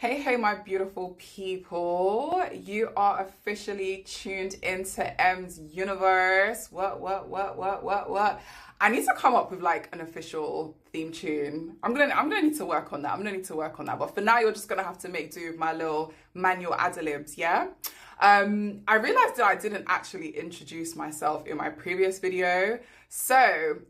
Hey, my beautiful people. You are officially tuned into M's universe. What? I need to come up with like an official theme tune. I'm gonna need to work on that. But for now, you're just gonna have to make do with my little manual ad-libs, yeah? I realized that I didn't actually introduce myself in my previous video. So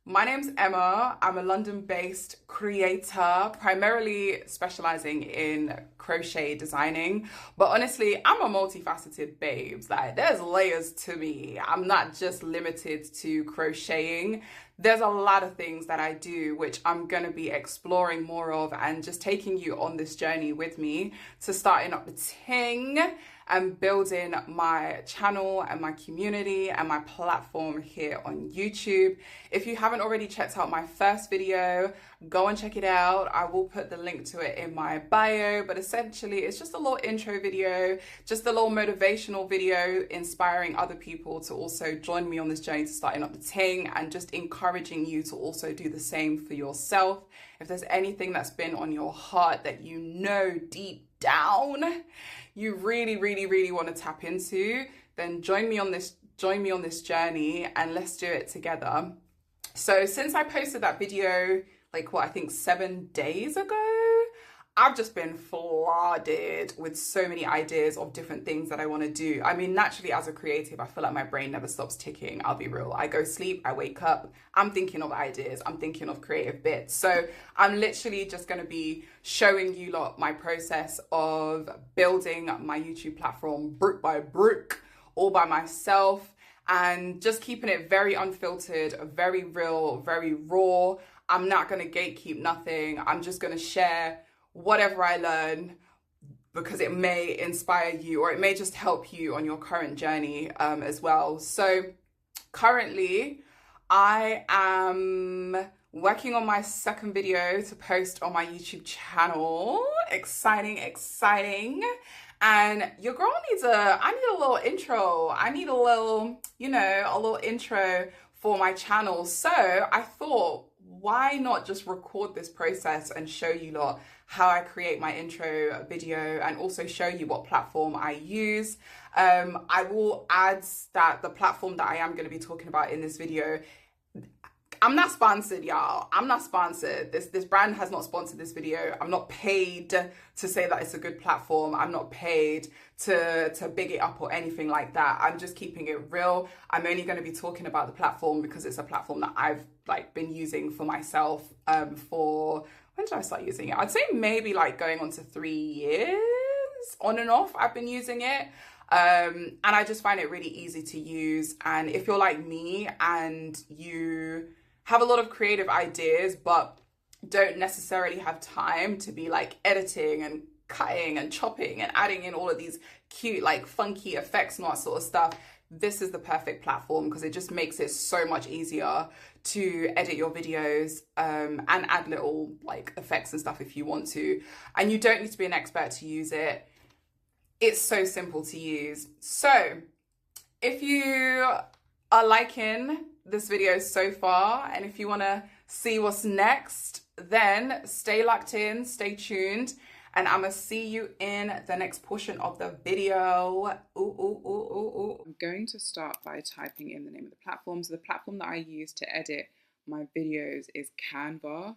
my name's Emma. I'm a London-based creator, primarily specializing in crochet designing. But honestly, I'm a multifaceted babes. Like, there's layers to me. I'm not just limited to crocheting. There's a lot of things that I do, which I'm going to be exploring more of and just taking you on this journey with me to starting up the ting and building my channel and my community and my platform here on YouTube. If you haven't already checked out my first video, go and check it out. I will put the link to it in my bio, but essentially it's just a little intro video, just a little motivational video, inspiring other people to also join me on this journey to starting up the ting and just encouraging you to also do the same for yourself. If there's anything that's been on your heart that you know deep down you really want to tap into, then join me on this journey and let's do it together. So since I posted that video, like I think 7 days ago, I've just been flooded with so many ideas of different things that I want to do. I mean, naturally, as a creative, I feel like my brain never stops ticking. I'll be real. I go sleep, I wake up, I'm thinking of ideas, I'm thinking of creative bits. So I'm literally just going to be showing you lot my process of building my YouTube platform brick by brick, all by myself, and just keeping it very unfiltered, very real, very raw. I'm not going to gatekeep nothing. I'm just going to share whatever I learn because it may inspire you or it may just help you on your current journey as well. So currently I am working on my second video to post on my YouTube channel. Exciting. And your girl I need a little intro. I need a little, a little intro for my channel. So I thought, why not just record this process and show you lot how I create my intro video and also show you what platform I use. I will add that the platform that I am going to be talking about in this video, I'm not sponsored, y'all. I'm not sponsored. This brand has not sponsored this video. I'm not paid to say that it's a good platform. I'm not paid to big it up or anything like that. I'm just keeping it real. I'm only going to be talking about the platform because it's a platform that I've been using for myself for, when did I start using it? I'd say maybe going on to 3 years on and off I've been using it. And I just find it really easy to use. And if you're like me and you have a lot of creative ideas, but don't necessarily have time to be editing and cutting and chopping and adding in all of these cute, funky effects and all that sort of stuff, this is the perfect platform because it just makes it so much easier to edit your videos and add little effects and stuff if you want to. And you don't need to be an expert to use it. It's so simple to use. So if you are liking this video so far and if you want to see what's next, then stay locked in, stay tuned, and I'm going to see you in the next portion of the video. I'm going to start by typing in the name of the platform. So the platform that I use to edit my videos is Canva.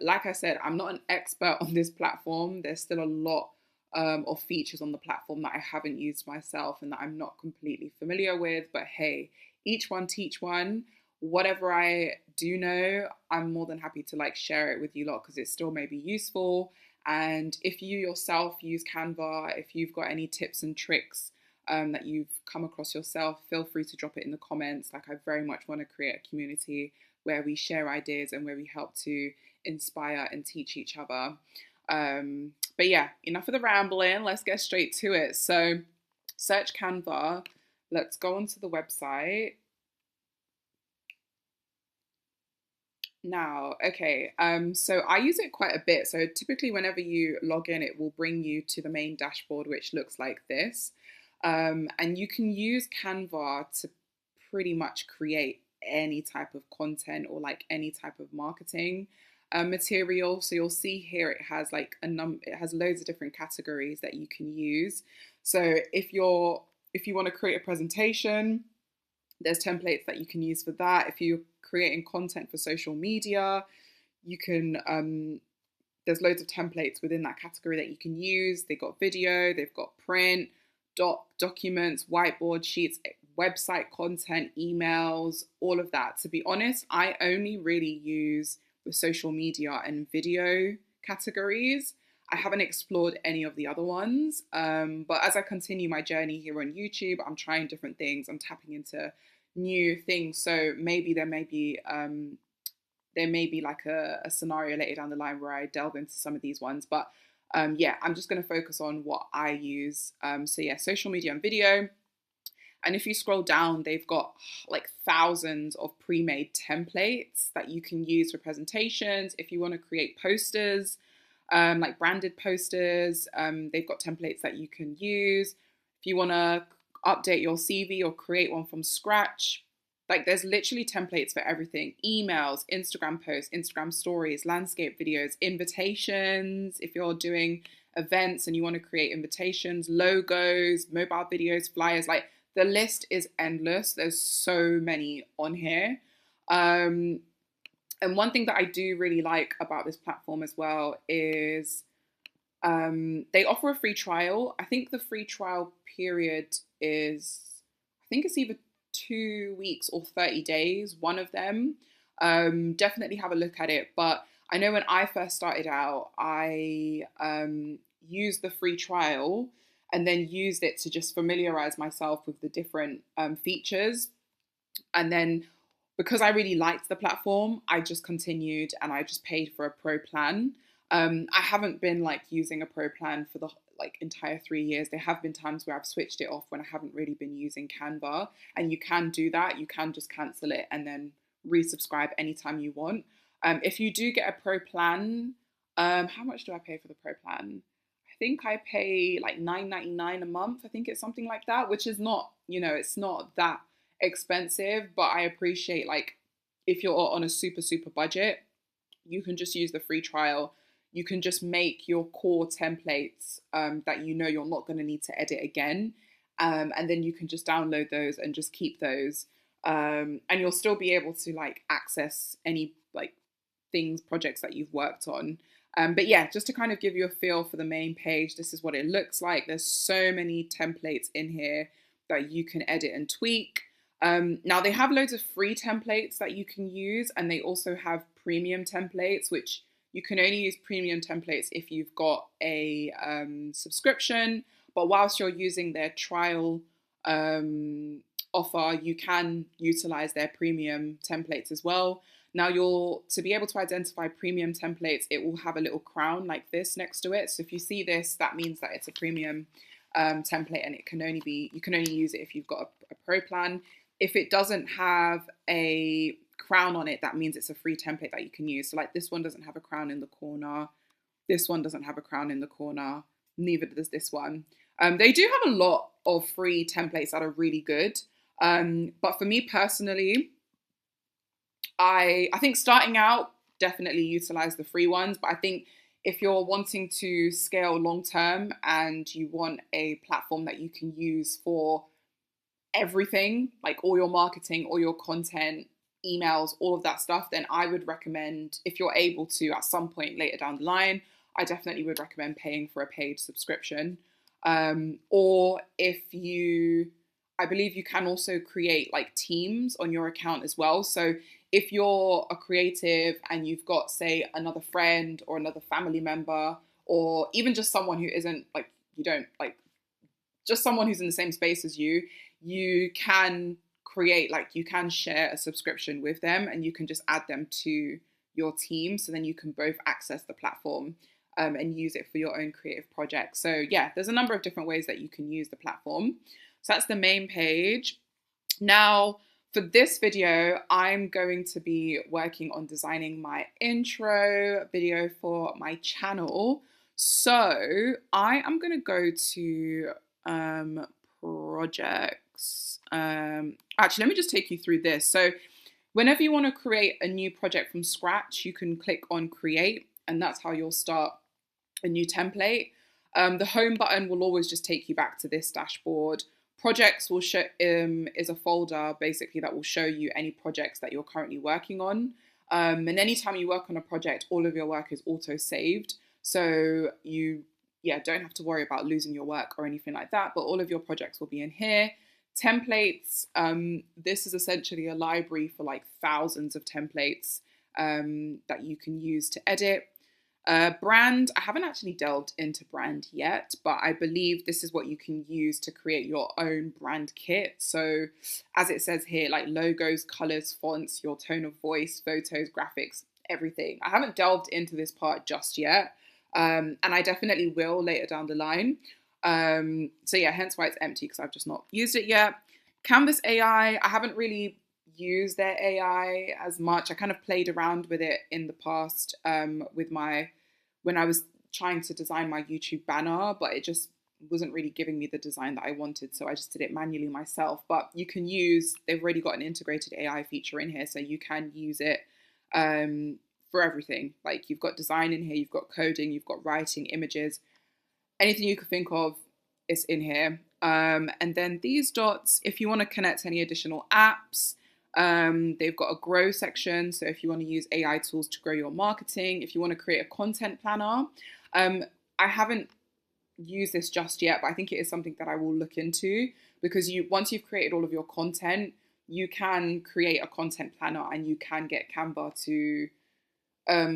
Like I said, I'm not an expert on this platform. There's still a lot of features on the platform that I haven't used myself and that I'm not completely familiar with. But hey, each one teach one. Whatever I do know, I'm more than happy to share it with you lot because it still may be useful. And if you yourself use Canva, if you've got any tips and tricks that you've come across yourself, feel free to drop it in the comments. I very much want to create a community where we share ideas and where we help to inspire and teach each other. But yeah, enough of the rambling. Let's get straight to it. So search Canva. Let's go onto the website. Now, okay, so I use it quite a bit. So typically whenever you log in, it will bring you to the main dashboard, which looks like this. And you can use Canva to pretty much create any type of content or any type of marketing. material. So you'll see here it has like it has loads of different categories that you can use. So if you want to create a presentation, there's templates that you can use for that. If you're creating content for social media, you can there's loads of templates within that category that you can use. They've got video, they've got print, documents, whiteboard sheets, website content, emails, all of that. To be honest, I only really use the social media and video categories. I haven't explored any of the other ones. But as I continue my journey here on YouTube, I'm trying different things. I'm tapping into new things. So maybe there may be like a scenario later down the line where I delve into some of these ones. But yeah, I'm just going to focus on what I use. So yeah, social media and video. And if you scroll down, they've got like thousands of pre-made templates that you can use for presentations. If you want to create posters, like branded posters, they've got templates that you can use. If you want to update your CV or create one from scratch, like there's literally templates for everything. Emails, Instagram posts, Instagram stories, landscape videos, invitations. If you're doing events and you want to create invitations, logos, mobile videos, flyers, like the list is endless. There's so many on here. And one thing that I do really like about this platform as well is they offer a free trial. I think the free trial period is, I think it's either 2 weeks or 30 days, one of them. Definitely have a look at it. But I know when I first started out, I used the free trial and then used it to just familiarize myself with the different features. And then because I really liked the platform, I just continued and I just paid for a pro plan. I haven't been like using a pro plan for the like entire 3 years. There have been times where I've switched it off when I haven't really been using Canva, and you can do that. You can just cancel it and then resubscribe anytime you want. If you do get a pro plan, how much do I pay for the pro plan? I think I pay like $9.99 a month. I think it's something like that, which is not, it's not that expensive, but I appreciate like if you're on a super budget, you can just use the free trial. You can just make your core templates that you're not going to need to edit again. And then you can just download those and just keep those. And you'll still be able to like access any like projects that you've worked on. But yeah, just to kind of give you a feel for the main page, this is what it looks like. There's so many templates in here that you can edit and tweak. Now they have loads of free templates that you can use, and they also have premium templates, which you can only use premium templates if you've got a subscription. But whilst you're using their trial offer, you can utilize their premium templates as well. Now to be able to identify premium templates, it will have a little crown like this next to it. So if you see this, that means that it's a premium template, and you can only use it if you've got a pro plan. If it doesn't have a crown on it, that means it's a free template that you can use. So like this one doesn't have a crown in the corner. This one doesn't have a crown in the corner. Neither does this one. They do have a lot of free templates that are really good. But for me personally, I think starting out, definitely utilize the free ones. But I think if you're wanting to scale long term and you want a platform that you can use for everything, like all your marketing, all your content, emails, all of that stuff, then I would recommend, if you're able to at some point later down the line, I definitely would recommend paying for a paid subscription. Or I believe you can also create like teams on your account as well. So if you're a creative and you've got, say, another friend or another family member, or even just someone who isn't like, just someone who's in the same space as you, you can you can share a subscription with them and you can just add them to your team. So then you can both access the platform and use it for your own creative projects. So yeah, there's a number of different ways that you can use the platform. So that's the main page. Now, for this video, I'm going to be working on designing my intro video for my channel. So I am going to go to projects. Actually, let me just take you through this. So Whenever you want to create a new project from scratch, you can click on create, and that's how you'll start a new template. The home button will always just take you back to this dashboard. Projects will show is a folder basically that will show you any projects that you're currently working on. And anytime you work on a project, all of your work is auto saved. So you don't have to worry about losing your work or anything like that, but all of your projects will be in here. Templates, this is essentially a library for like thousands of templates that you can use to edit. Brand, I haven't actually delved into brand yet, but I believe this is what you can use to create your own brand kit. So as it says here, like logos, colors, fonts, your tone of voice, photos, graphics, everything. I haven't delved into this part just yet, and I definitely will later down the line. So yeah, hence why it's empty, because I've just not used it yet. Canvas AI, I haven't really used their AI as much. I kind of played around with it in the past when I was trying to design my YouTube banner, but it just wasn't really giving me the design that I wanted, so I just did it manually myself. But you can they've already got an integrated AI feature in here, so you can use it for everything. Like you've got design in here, you've got coding, you've got writing, images, anything you could think of is in here. And then these dots, if you want to connect any additional apps, they've got a grow section. So if you want to use AI tools to grow your marketing, if you want to create a content planner, I haven't used this just yet, but I think it is something that I will look into, because once you've created all of your content, you can create a content planner and you can get Canva to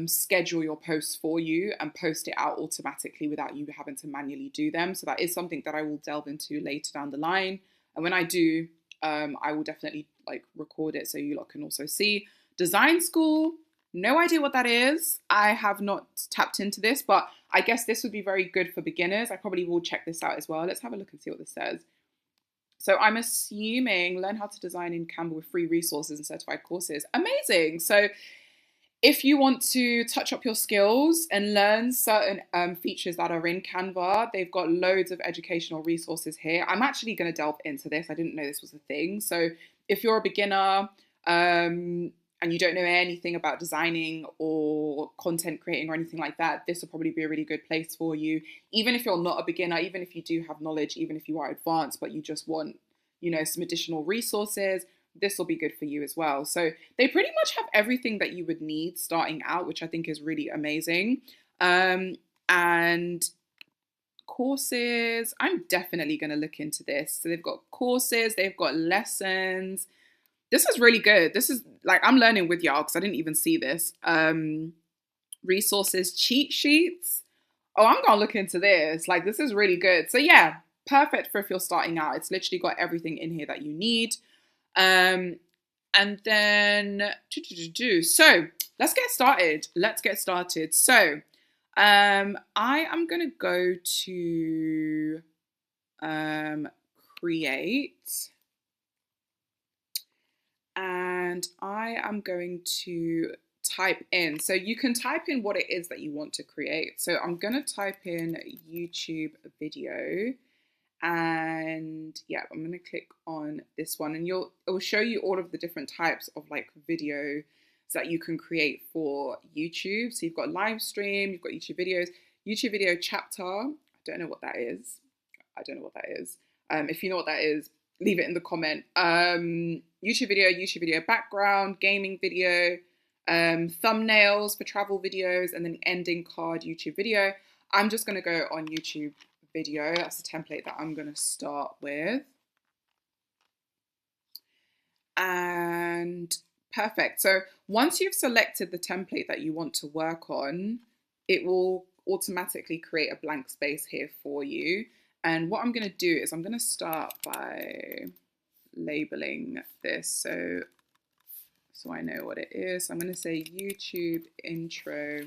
schedule your posts for you and post it out automatically without you having to manually do them. So that is something that I will delve into later down the line. And when I do, I will definitely like record it so you lot can also see. Design school, no idea what that is. I have not tapped into this, but I guess this would be very good for beginners. I probably will check this out as well. Let's have a look and see what this says. So I'm assuming learn how to design in Canva with free resources and certified courses. Amazing. So if you want to touch up your skills and learn certain features that are in Canva, they've got loads of educational resources here. I'm actually going to delve into this. I didn't know this was a thing. So if you're a beginner and you don't know anything about designing or content creating or anything like that, this will probably be a really good place for you. Even if you're not a beginner, even if you do have knowledge, even if you are advanced, but you just want, some additional resources, this will be good for you as well. So they pretty much have everything that you would need starting out, which I think is really amazing. And courses, I'm definitely going to look into this. So they've got courses, they've got lessons. This is really good. This is like, I'm learning with y'all because I didn't even see this. Resources, cheat sheets. Oh, I'm going to look into this. Like, this is really good. So yeah, perfect for if you're starting out. It's literally got everything in here that you need. And then, so let's get started. So, I am going to go to, create, and I am going to type in, so you can type in what it is that you want to create. So I'm going to type in YouTube video. And yeah, I'm going to click on this one, and it will show you all of the different types of like videos that you can create for YouTube. So you've got live stream, you've got YouTube videos, YouTube video chapter. I don't know what that is. If you know what that is, leave it in the comment. YouTube video background, gaming video, thumbnails for travel videos, and then ending card YouTube video. I'm just going to go on YouTube video. That's the template that I'm going to start with. And perfect. So once you've selected the template that you want to work on, it will automatically create a blank space here for you. And what I'm going to do is I'm going to start by labeling this so I know what it is. So I'm going to say YouTube intro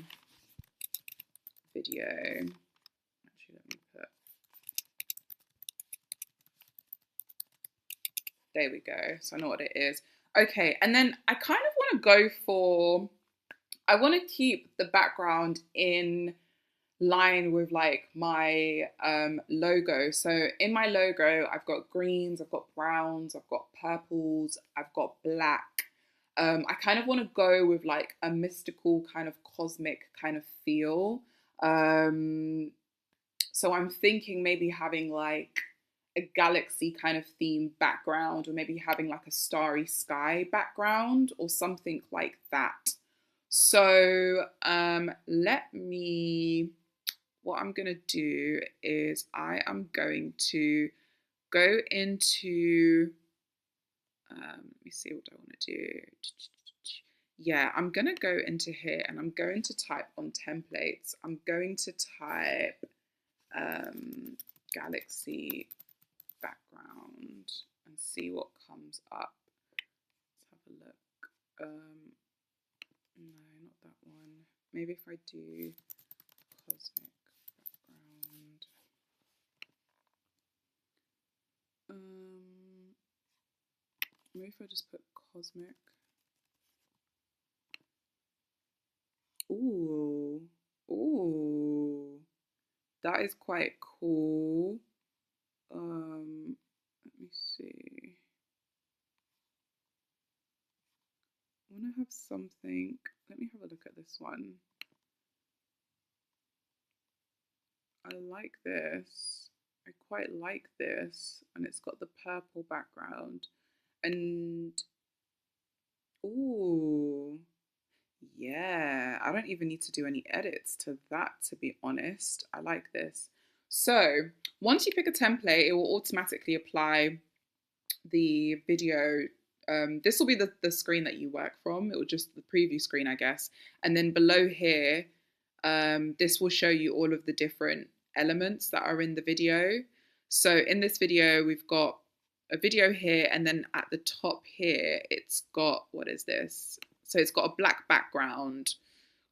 video. Actually, let me put, there we go. So I know what it is. Okay, and then I kind of want to go for, I want to keep the background in line with like my logo. So in my logo, I've got greens, I've got browns, I've got purples, I've got black. I kind of want to go with like a mystical kind of cosmic kind of feel. So I'm thinking maybe having like a galaxy kind of theme background, or maybe having like a starry sky background or something like that. So what I'm going to do is I am going to go into, let me see what I want to do. Yeah, I'm going to go into here and I'm going to type on templates. I'm going to type galaxy background and see what comes up. Let's have a look. No, not that one. Maybe if I do cosmic background. Maybe if I just put cosmic. Ooh, ooh, that is quite cool. Let me see. I want to have something. Let me have a look at this one. I like this. I quite like this. And it's got the purple background. And, ooh, yeah. I don't even need to do any edits to that, to be honest. I like this. So once you pick a template, it will automatically apply the video. This will be the screen that you work from. It will just the preview screen, I guess. And then below here, this will show you all of the different elements that are in the video. So in this video, we've got a video here, and then at the top here, it's got, what is this? So it's got a black background.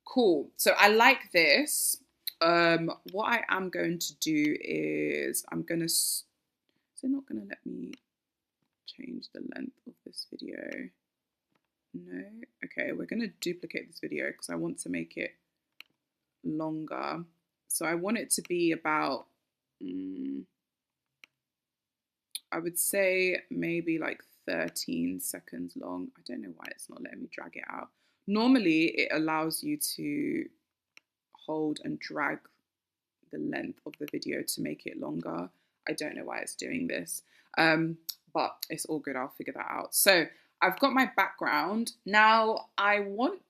Cool. So I like this. What I am going to do is is it not going to let me change the length of this video? No. Okay, we're going to duplicate this video because I want to make it longer. So I want it to be about, I would say maybe like 13 seconds long. I don't know why it's not letting me drag it out. Normally it allows you to hold and drag the length of the video to make it longer. I don't know why it's doing this, but it's all good. I'll figure that out. So I've got my background. Now I want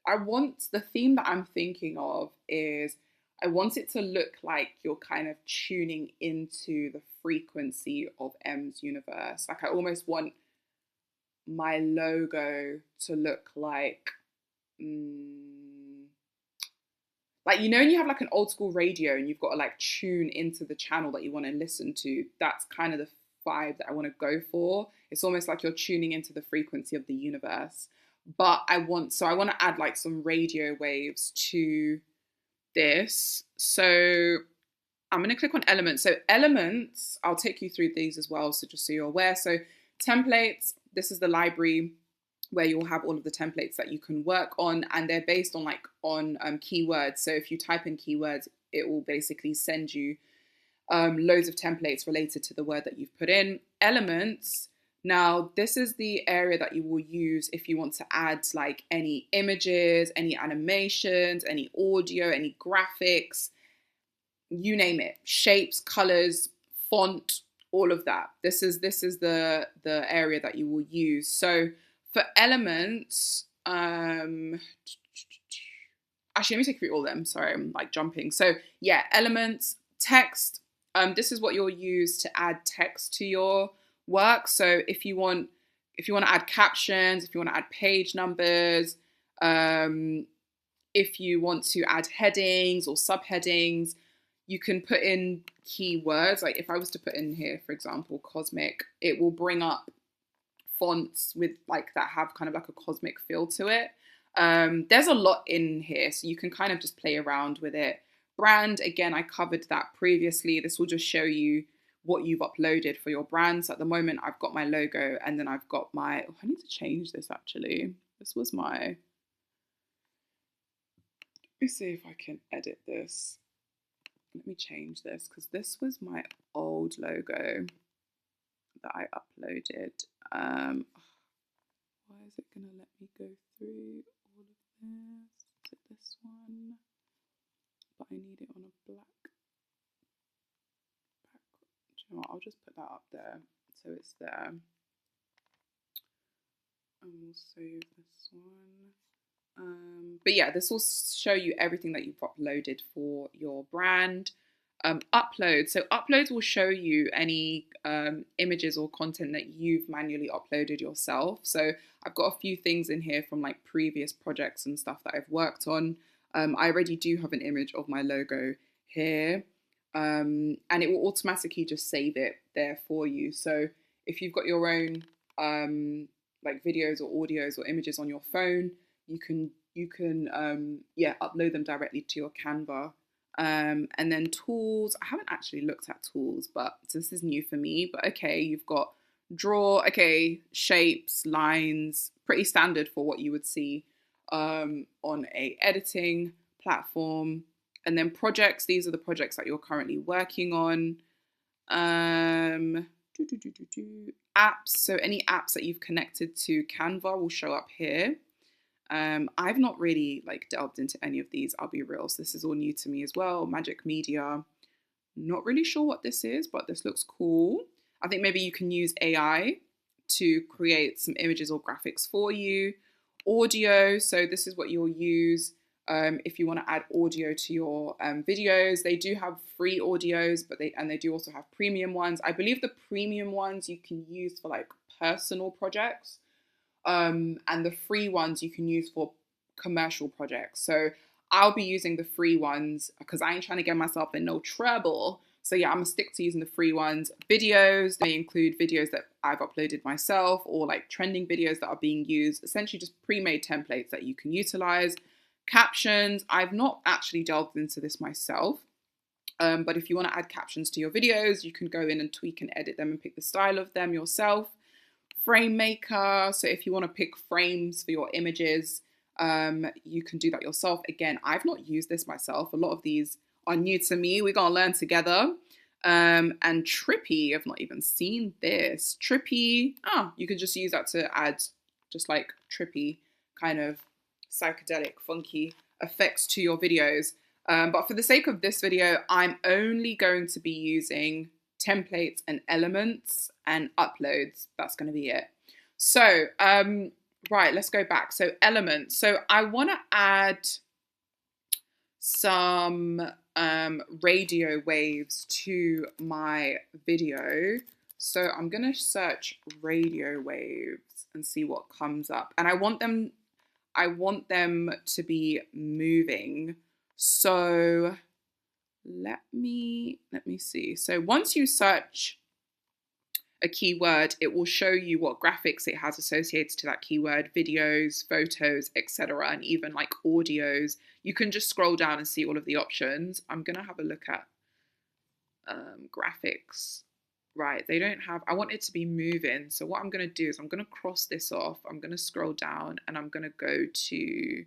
the theme that I'm thinking of is I want it to look like you're kind of tuning into the frequency of M's universe. Like I almost want my logo to look like, like, you know, when you have like an old school radio and you've got to like tune into the channel that you want to listen to, that's kind of the vibe that I want to go for. It's almost like you're tuning into the frequency of the universe. But I want to add like some radio waves to this. So I'm going to click on elements. So elements, I'll take you through these as well. So just so you're aware. So templates, this is the library where you'll have all of the templates that you can work on, and they're based on keywords. So if you type in keywords, it will basically send you loads of templates related to the word that you've put in. Elements, now this is the area that you will use if you want to add like any images, any animations, any audio, any graphics, you name it, shapes, colors, font, all of that. This is the area that you will use. So for elements, actually, let me take you through all of them. Sorry, I'm like jumping. So yeah, elements, text. This is what you'll use to add text to your work. So if you want to add captions, if you want to add page numbers, if you want to add headings or subheadings, you can put in keywords. Like if I was to put in here, for example, cosmic, it will bring up fonts with like that have kind of like a cosmic feel to it. There's a lot in here, so you can kind of just play around with it. Brand, again, I covered that previously. This will just show you what you've uploaded for your brand. So at the moment, I've got my logo, and then I've got my, I need to change this actually. This was my, let me see if I can edit this. Let me change this because this was my old logo that I uploaded. Why is it gonna let me go through all of this? Is it this one? But I need it on a black background. You know what? I'll just put that up there so it's there. And we'll save this one. But yeah, this will show you everything that you've uploaded for your brand. Upload. So uploads will show you any images or content that you've manually uploaded yourself. So I've got a few things in here from like previous projects and stuff that I've worked on. I already do have an image of my logo here, and it will automatically just save it there for you. So if you've got your own like videos or audios or images on your phone, you can upload them directly to your Canva. And then tools, I haven't actually looked at tools, but so this is new for me. But okay, you've got draw, okay, shapes, lines, pretty standard for what you would see on a editing platform. And then projects, these are the projects that you're currently working on. Apps, so any apps that you've connected to Canva will show up here. I've not really like delved into any of these, I'll be real. So this is all new to me as well. Magic Media, not really sure what this is, but this looks cool. I think maybe you can use AI to create some images or graphics for you. Audio, so this is what you'll use if you want to add audio to your videos. They do have free audios, but they do also have premium ones. I believe the premium ones you can use for like personal projects. And the free ones you can use for commercial projects. So I'll be using the free ones because I ain't trying to get myself in no trouble. So yeah, I'm gonna stick to using the free ones. Videos, they include videos that I've uploaded myself or like trending videos that are being used, essentially just pre-made templates that you can utilize. Captions, I've not actually delved into this myself. But if you want to add captions to your videos, you can go in and tweak and edit them and pick the style of them yourself. Frame maker, so if you want to pick frames for your images, you can do that yourself. Again, I've not used this myself. A lot of these are new to me. We're gonna learn together. And Trippy, I've not even seen this. Trippy, you can just use that to add just like trippy kind of psychedelic, funky effects to your videos. But for the sake of this video, I'm only going to be using templates and elements and uploads. That's going to be it. So, right, let's go back. So elements. So I want to add some radio waves to my video. So I'm going to search radio waves and see what comes up. And I want them to be moving. So let me see. So once you search a keyword, it will show you what graphics it has associated to that keyword, videos, photos, etc., and even like audios. You can just scroll down and see all of the options. I'm gonna have a look at graphics. Right, they don't have, I want it to be moving. So what I'm gonna do is I'm gonna cross this off. I'm gonna scroll down and I'm gonna go to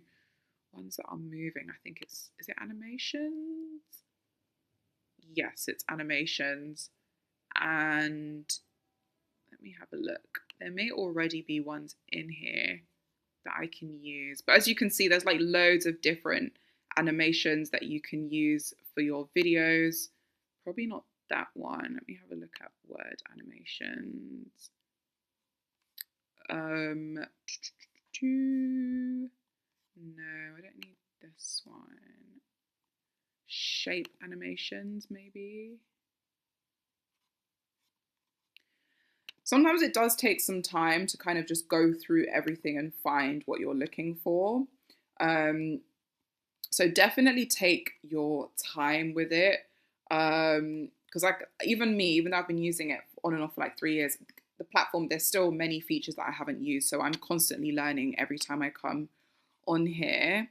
ones that are moving. I think is it animations? Yes, it's animations. And let me have a look. There may already be ones in here that I can use. But as you can see, there's like loads of different animations that you can use for your videos. Probably not that one. Let me have a look at word animations. No, I don't need this one. Shape animations, maybe. Sometimes it does take some time to kind of just go through everything and find what you're looking for. So definitely take your time with it. Because like even though I've been using it on and off for like 3 years, the platform, there's still many features that I haven't used. So I'm constantly learning every time I come on here.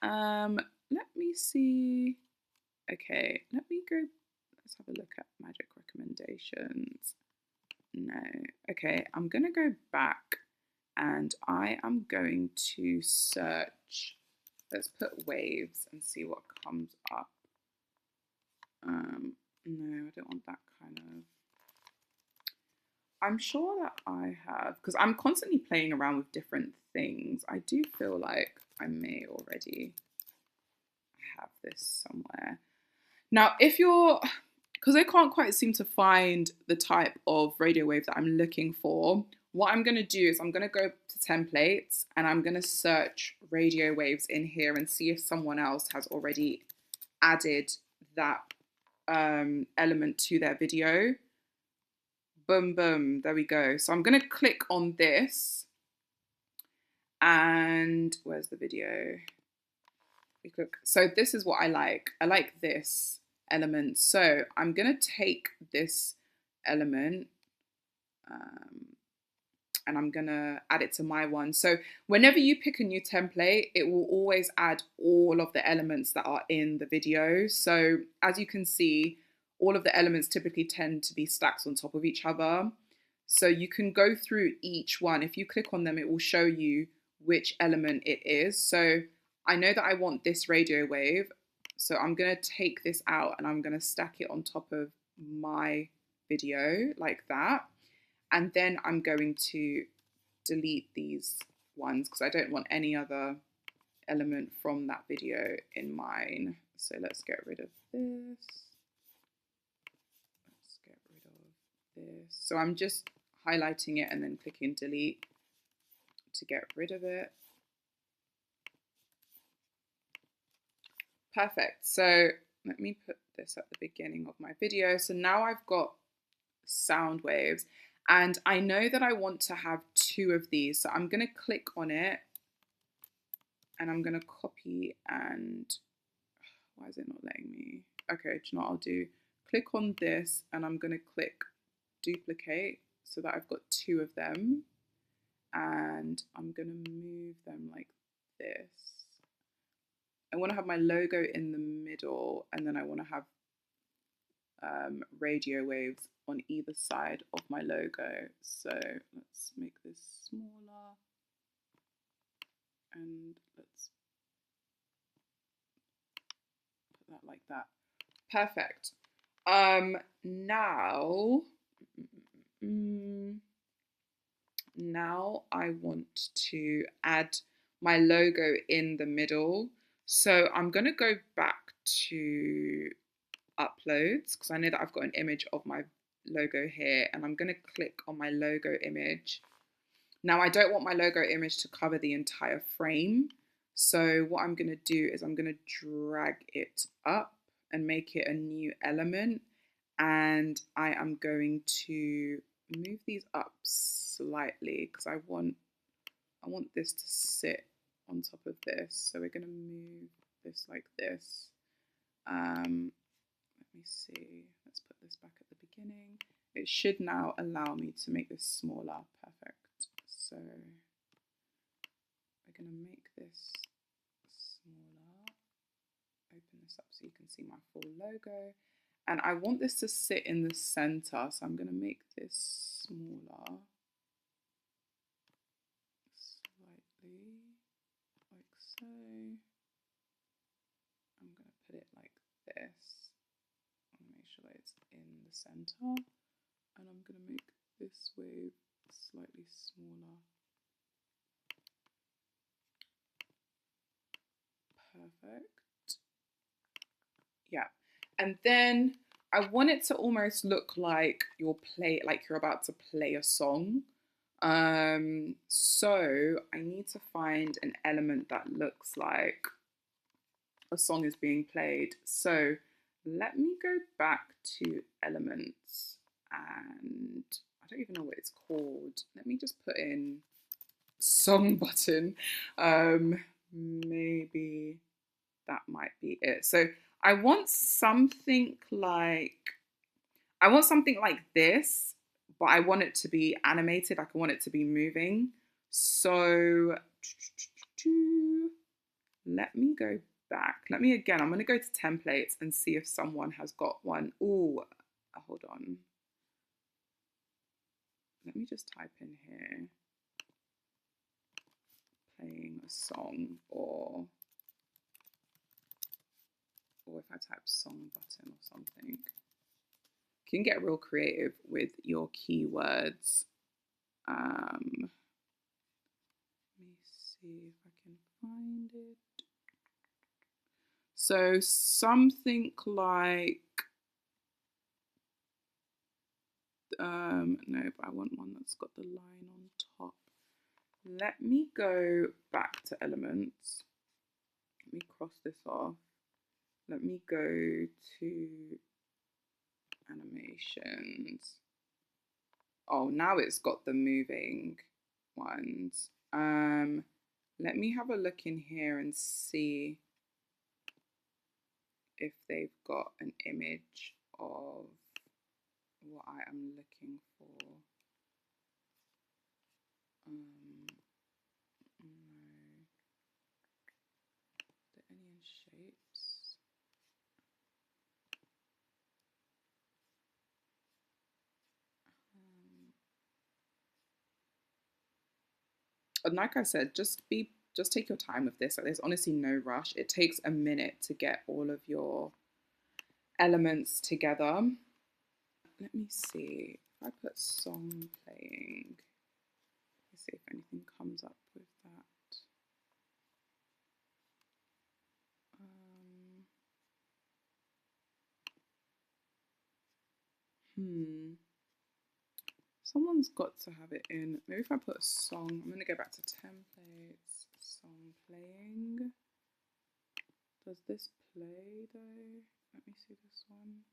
Let me see. Okay, let me go. Let's have a look at magic recommendations. No. Okay, I'm going to go back and I am going to search. Let's put waves and see what comes up. No, I don't want that kind of. I'm sure that I have, because I'm constantly playing around with different things. I do feel like I may already have this somewhere. Now, if you're, because I can't quite seem to find the type of radio wave that I'm looking for, what I'm going to do is I'm going to go to templates and I'm going to search radio waves in here and see if someone else has already added that element to their video. Boom, boom, there we go. So I'm going to click on this and where's the video? We click. So this is what I like. I like this element. So I'm going to take this element and I'm going to add it to my one. So whenever you pick a new template, it will always add all of the elements that are in the video. So as you can see, all of the elements typically tend to be stacked on top of each other. So you can go through each one. If you click on them, it will show you which element it is. So I know that I want this radio wave. So I'm going to take this out and I'm going to stack it on top of my video like that. And then I'm going to delete these ones because I don't want any other element from that video in mine. So let's get rid of this. Let's get rid of this. So I'm just highlighting it and then clicking delete to get rid of it. Perfect. So let me put this at the beginning of my video. So now I've got sound waves and I know that I want to have 2 of these. So I'm going to click on it and I'm going to copy and why is it not letting me? Okay, do you know what I'll do? Click on this and I'm going to click duplicate so that I've got 2 of them and I'm going to move them like this. I want to have my logo in the middle and then I want to have radio waves on either side of my logo. So let's make this smaller and let's put that like that. Perfect. Now I want to add my logo in the middle. So I'm going to go back to uploads because I know that I've got an image of my logo here and I'm going to click on my logo image. Now I don't want my logo image to cover the entire frame. So what I'm going to do is I'm going to drag it up and make it a new element. And I am going to move these up slightly because I want this to sit on top of this. So we're going to move this like this. Let me see. Let's put this back at the beginning. It should now allow me to make this smaller. Perfect. So we're going to make this smaller. Open this up so you can see my full logo. And I want this to sit in the center. So I'm going to make this smaller. Slightly. Like so. I'm going to put it like this. And make sure that it's in the center. And I'm going to make this wave slightly smaller. Perfect. Yeah. And then I want it to almost look like you're about to play a song. So I need to find an element that looks like a song is being played. So let me go back to elements and I don't even know what it's called. Let me just put in song button. Maybe that might be it. So I want something like this, but I want it to be animated. Like I want it to be moving. So let me go back. I'm going to go to templates and see if someone has got one. Oh, hold on. Let me just type in here, playing a song, or if I type song button or something. can get real creative with your keywords. Let me see if I can find it. So something like, no, but I want one that's got the line on top. Let me go back to elements. Let me cross this off. Let me go to animations. Oh, now it's got the moving ones. Let me have a look in here and see if they've got an image of what I am looking for. No. Are there any in shapes? And like I said, just take your time with this. Like, there's honestly no rush. It takes a minute to get all of your elements together. Let me see if I put song playing. Let's see if anything comes up with that. Someone's got to have it in. Maybe if I put a song, I'm going to go back to templates, song playing. Does this play though? Let me see this one.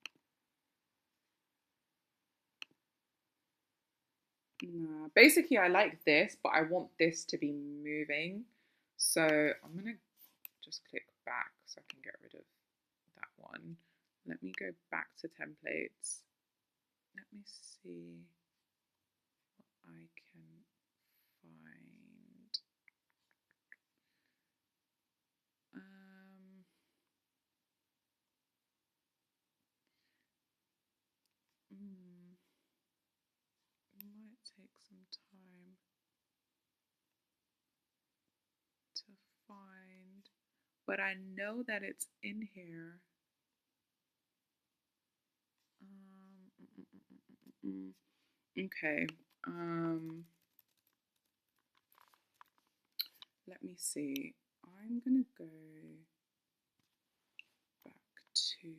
Nah, basically I like this, but I want this to be moving. So I'm going to just click back so I can get rid of that one. Let me go back to templates. Let me see what I can find. It might take some time to find, but I know that it's in here. Okay. Let me see. I'm gonna go back to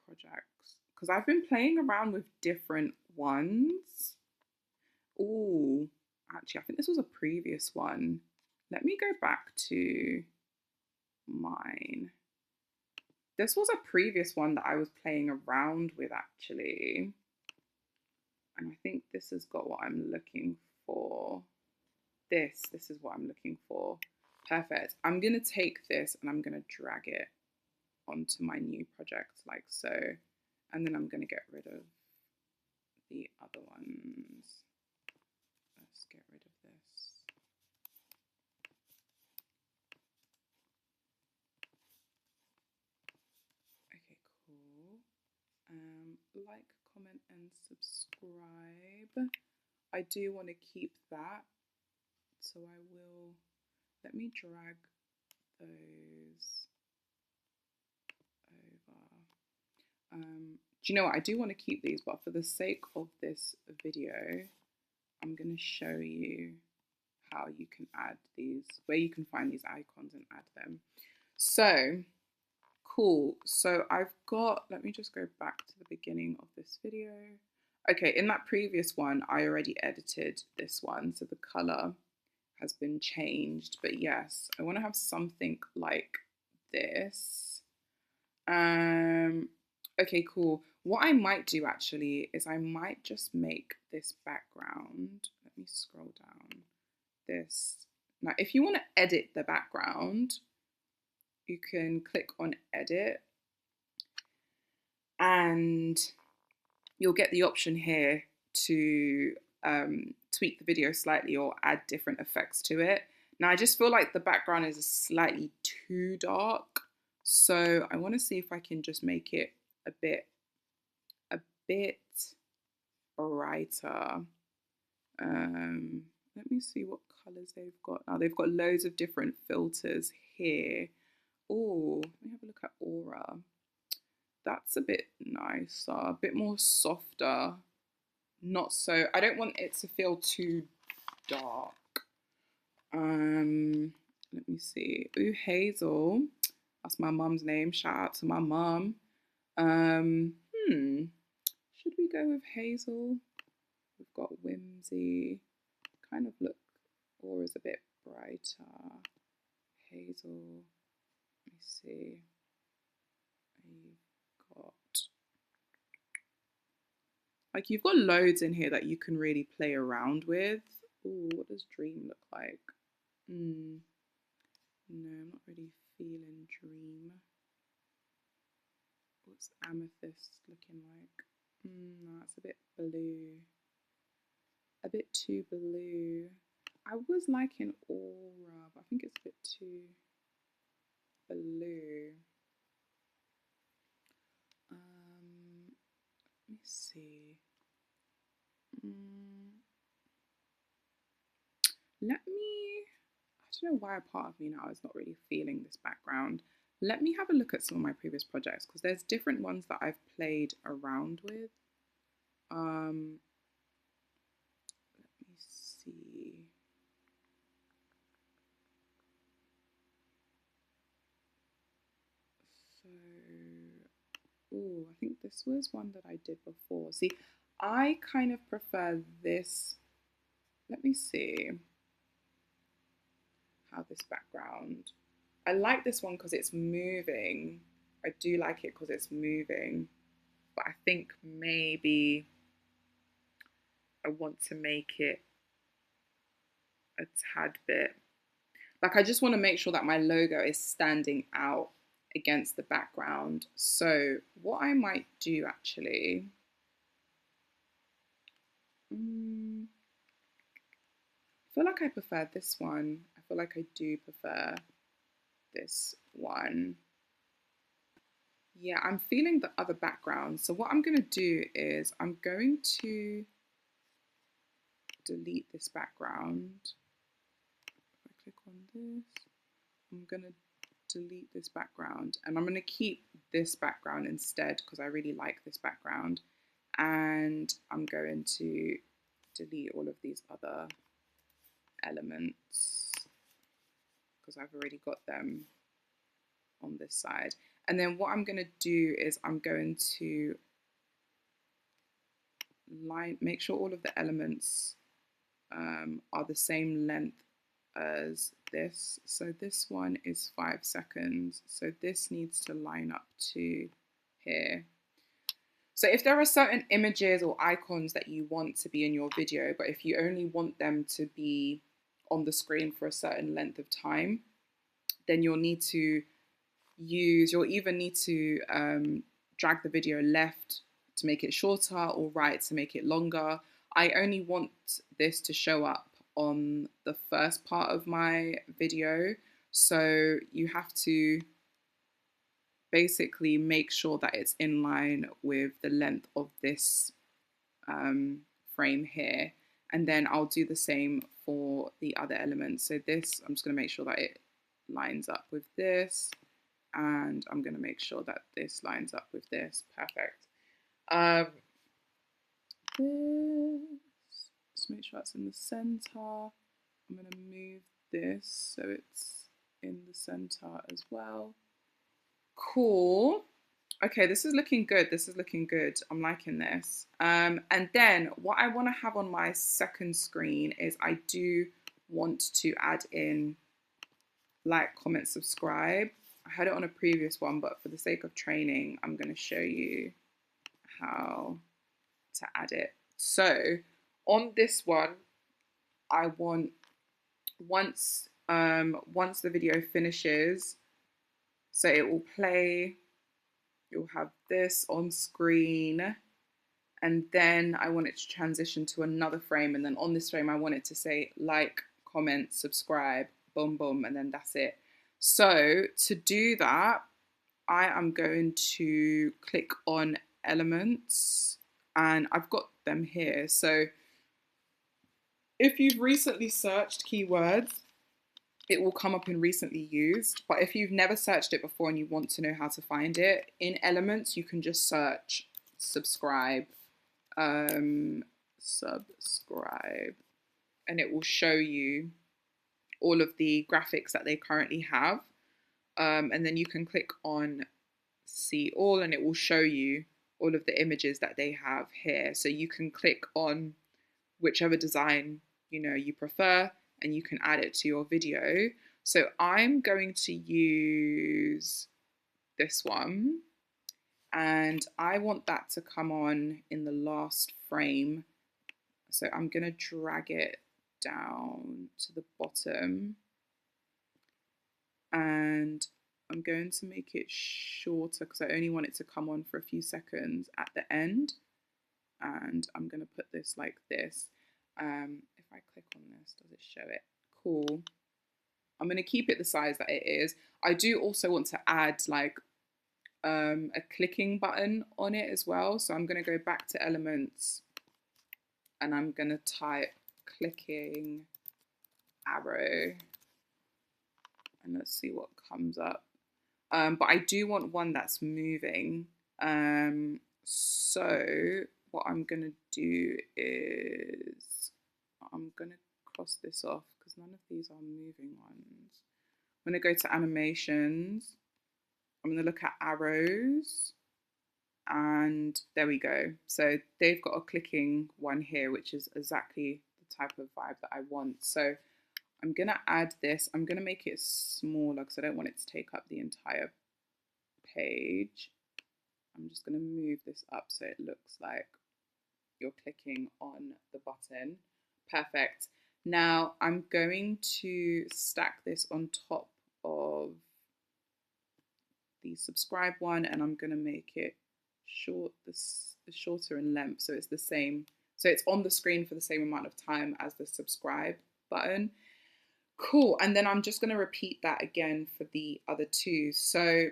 projects because I've been playing around with different ones. Oh, actually, I think this was a previous one. Let me go back to mine. This was a previous one that I was playing around with actually. And I think this has got what I'm looking for. This is what I'm looking for. Perfect. I'm going to take this and I'm going to drag it onto my new project like so. And then I'm going to get rid of the other ones. Let's get rid of this. Okay, cool. Like, comment, and subscribe. I do want to keep that. So I will, let me drag those over. Do you know what? I do want to keep these, but for the sake of this video, I'm going to show you how you can add these, where you can find these icons and add them. So, cool. So I've got, let me just go back to the beginning of this video. Okay, in that previous one, I already edited this one, so the color has been changed, but yes, I want to have something like this. Okay, cool. What I might do actually is I might just make this background. Let me scroll down. This. Now, if you want to edit the background, you can click on edit and you'll get the option here to tweak the video slightly or add different effects to it. Now I just feel like the background is slightly too dark, so I want to see if I can just make it a bit brighter. Let me see what colors they've got. Now they've got loads of different filters here. Oh, let me have a look at Aura. That's a bit nicer, a bit more softer. Not so, I don't want it to feel too dark. Let me see. Ooh, Hazel. That's my mum's name. Shout out to my mum. Should we go with Hazel? We've got Whimsy. Kind of look, Aura's a bit brighter. Hazel. Let me see. You've got loads in here that you can really play around with. Ooh, what does Dream look like? No, I'm not really feeling Dream. What's Amethyst looking like? No, it's a bit blue. A bit too blue. I was liking Aura, but I think it's a bit too blue. Let me see. I don't know why a part of me now is not really feeling this background. Let me have a look at some of my previous projects because there's different ones that I've played around with. Let me see. Oh, I think this was one that I did before. See, I kind of prefer this. Let me see how this background. I like this one because it's moving. I do like it because it's moving. But I think maybe I want to make it a tad bit. I just want to make sure that my logo is standing out against the background. So what I might do actually, I feel like I prefer this one. I feel like I do prefer this one. Yeah, I'm feeling the other background. So what I'm going to do is I'm going to delete this background. If I click on this, I'm going to delete this background and I'm going to keep this background instead because I really like this background, and I'm going to delete all of these other elements because I've already got them on this side. And then what I'm going to do is I'm going to make sure all of the elements are the same length as this. So this one is 5 seconds. So this needs to line up to here. So if there are certain images or icons that you want to be in your video, but if you only want them to be on the screen for a certain length of time, then you'll need to you'll either need to drag the video left to make it shorter or right to make it longer. I only want this to show up on the first part of my video. So you have to basically make sure that it's in line with the length of this frame here. And then I'll do the same for the other elements. So this, I'm just going to make sure that it lines up with this. And I'm going to make sure that this lines up with this. Perfect. Just make sure it's in the center. I'm going to move this so it's in the center as well. Cool. Okay, this is looking good. This is looking good. I'm liking this. And then what I want to have on my second screen is I do want to add in like, comment, subscribe. I had it on a previous one, but for the sake of training, I'm going to show you how to add it. So on this one, I want once the video finishes, so it will play, you'll have this on screen, and then I want it to transition to another frame, and then on this frame I want it to say like, comment, subscribe, boom, boom, and then that's it. So to do that, I am going to click on elements, and I've got them here. So if you've recently searched keywords, it will come up in recently used. But if you've never searched it before and you want to know how to find it, in Elements, you can just search subscribe, subscribe, and it will show you all of the graphics that they currently have. And then you can click on see all and it will show you all of the images that they have here. So you can click on whichever design you prefer and you can add it to your video. So I'm going to use this one and I want that to come on in the last frame. So I'm going to drag it down to the bottom and I'm going to make it shorter because I only want it to come on for a few seconds at the end. And I'm going to put this like this. If I click on this, does it show it? Cool. I'm going to keep it the size that it is. I do also want to add like a clicking button on it as well. So I'm going to go back to Elements and I'm going to type clicking arrow. And let's see what comes up. But I do want one that's moving. So what I'm going to do is I'm going to cross this off because none of these are moving ones. I'm going to go to animations. I'm going to look at arrows. And there we go. So they've got a clicking one here, which is exactly the type of vibe that I want. So I'm going to add this. I'm going to make it smaller because I don't want it to take up the entire page. I'm just going to move this up so it looks like you're clicking on the button. Perfect. Now I'm going to stack this on top of the subscribe one and I'm going to make it shorter in length so it's the same. So it's on the screen for the same amount of time as the subscribe button. Cool. And then I'm just going to repeat that again for the other two. So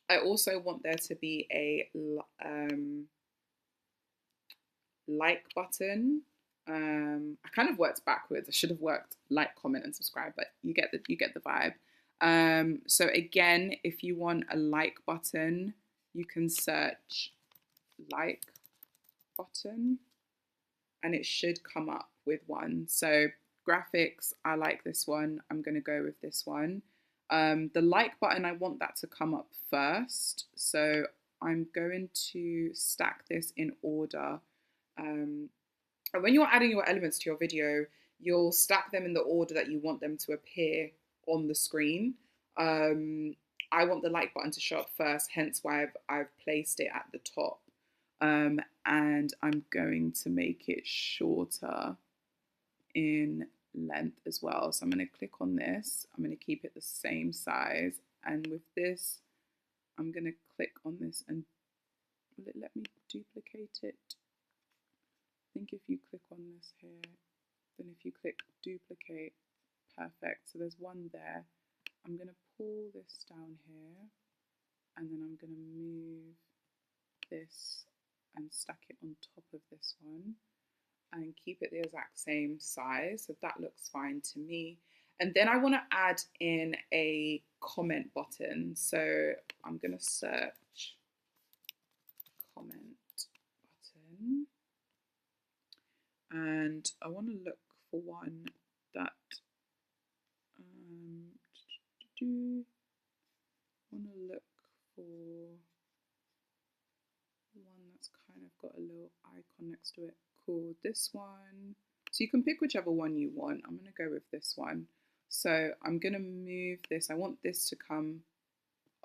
I also want there to be a like button. I kind of worked backwards. I should have worked like, comment, and subscribe, but you get the vibe. So again, if you want a like button, you can search like button, and it should come up with one. So graphics, I like this one. I'm going to go with this one. The like button, I want that to come up first. So I'm going to stack this in order. And when you're adding your elements to your video, you'll stack them in the order that you want them to appear on the screen. I want the like button to show up first, hence why I've placed it at the top. And I'm going to make it shorter in length as well. So I'm going to click on this. I'm going to keep it the same size. And with this, I'm going to click on this and will it let me duplicate it? I think if you click on this here, then if you click duplicate, perfect. So there's one there. I'm going to pull this down here and then I'm going to move this and stack it on top of this one and keep it the exact same size. So that looks fine to me. And then I want to add in a comment button. So I'm going to search comment button. And I want to look for one that want to look for one that's kind of got a little icon next to it. Cool, this one. So you can pick whichever one you want. I'm going to go with this one. So I'm going to move this. I want this to come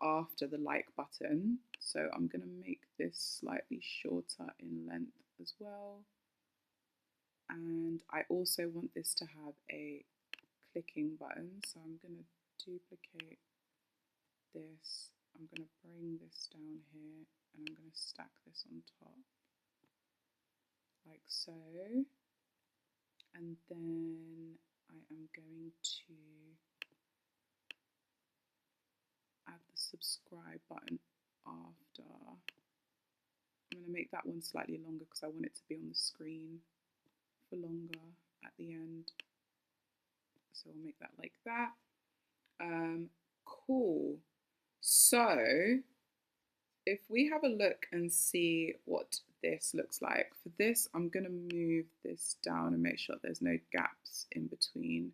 after the like button. So I'm going to make this slightly shorter in length as well. And I also want this to have a clicking button. So I'm going to duplicate this. I'm going to bring this down here and I'm going to stack this on top like so. And then I am going to add the subscribe button after. I'm going to make that one slightly longer because I want it to be on the screen for longer at the end. So I'll make that like that. Cool. So if we have a look and see what this looks like, for this, I'm going to move this down and make sure there's no gaps in between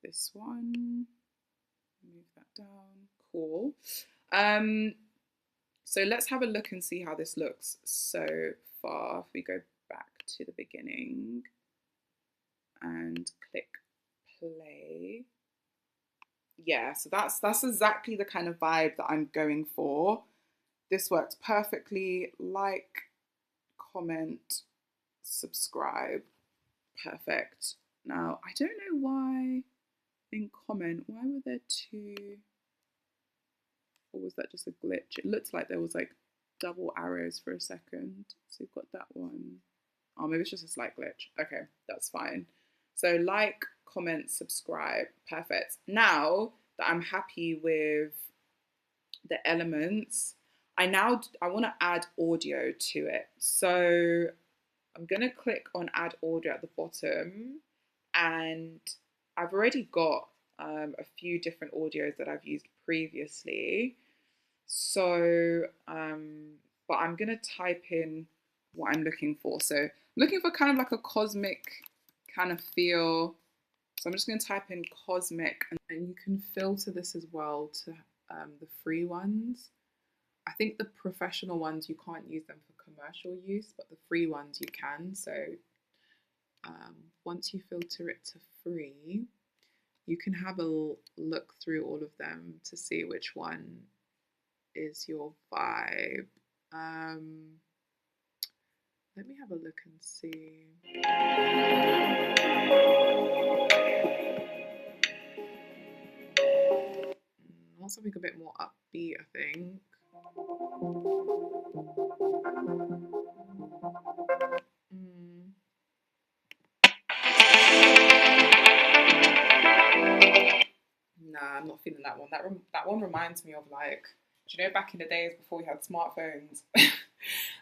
this one. Move that down. Cool. So let's have a look and see how this looks so far. If we go back to the beginning and click play. Yeah, so that's exactly the kind of vibe that I'm going for. This works perfectly. Like, comment, subscribe. Perfect. Now, I don't know why in comment, why were there two? Or was that just a glitch? It looked like there was like double arrows for a second. So we've got that one. Oh, maybe it's just a slight glitch. Okay, that's fine. So like, comment, subscribe. Perfect. Now that I'm happy with the elements, I want to add audio to it. So I'm going to click on add audio at the bottom, and I've already got a few different audios that I've used previously. So, but I'm going to type in what I'm looking for. So I'm looking for kind of like a cosmic kind of feel. So I'm just going to type in cosmic, and you can filter this as well to the free ones. I think the professional ones, you can't use them for commercial use, but the free ones you can. So once you filter it to free, you can have a look through all of them to see which one is your vibe. Let me have a look and see. I want something a bit more upbeat, I think. Nah, I'm not feeling that one. That one reminds me of like, do you know back in the days before we had smartphones?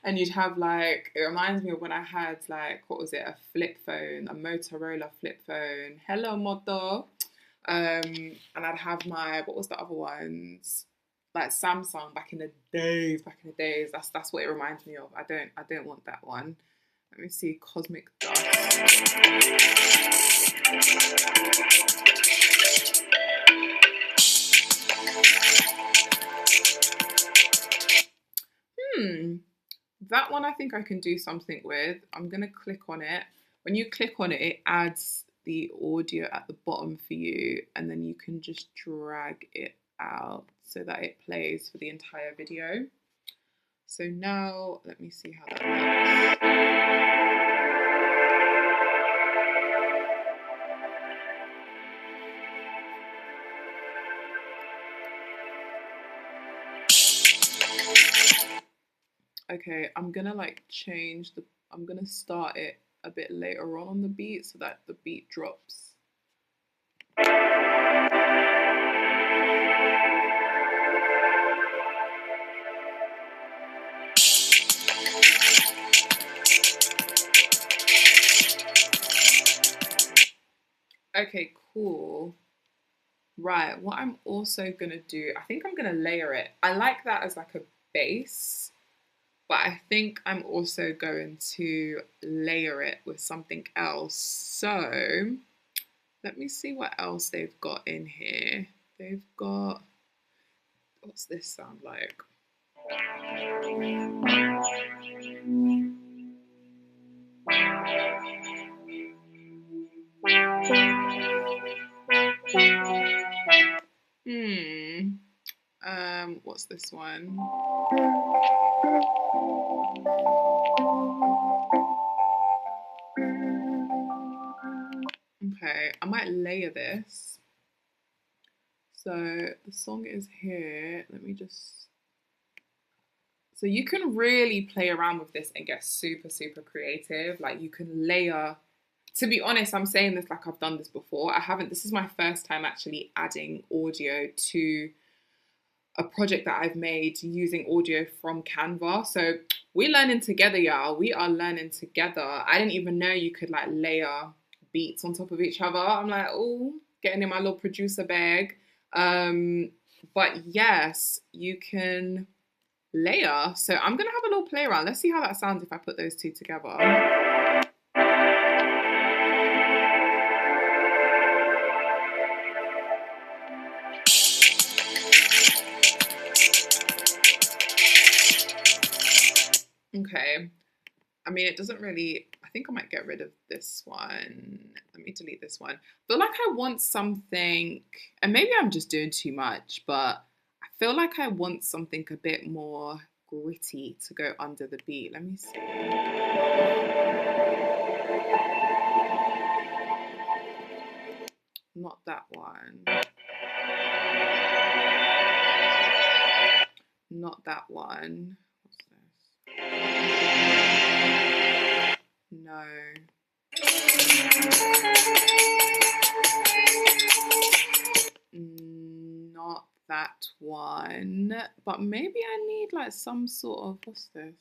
And you'd have like, it reminds me of when I had like, what was it, a flip phone, a Motorola flip phone. Hello, Moto. And I'd have my, what was the other ones? Like Samsung back in the days. That's what it reminds me of. I don't want that one. Let me see, Cosmic Dust. That one I think I can do something with. I'm going to click on it. When you click on it, it adds the audio at the bottom for you, and then you can just drag it out so that it plays for the entire video. So now let me see how that looks. Okay, I'm gonna like change the, I'm gonna start it a bit later on the beat so that the beat drops. Okay, cool. Right, what I'm also gonna do, I think I'm gonna layer it. I like that as like a base, but I think I'm also going to layer it with something else. So let me see what else they've got in here. They've got, what's this sound like? What's this one? Okay, I might layer this. So the song is here. Let me just, so you can really play around with this and get super, super creative. Like you can layer, to be honest, I'm saying this like I've done this before. I haven't, this is my first time actually adding audio to a project that I've made using audio from Canva. So we're learning together, y'all. We are learning together. I didn't even know you could like layer beats on top of each other. I'm like, oh, getting in my little producer bag. But yes, you can layer. So I'm gonna have a little play around. Let's see how that sounds if I put those two together. Okay. I mean, it doesn't really, I think I might get rid of this one. Let me delete this one. I feel like I want something, and maybe I'm just doing too much, but I feel like I want something a bit more gritty to go under the beat. Let me see. Not that one. Not that one. What's this? No. Not that one. But maybe I need like some sort of, what's this?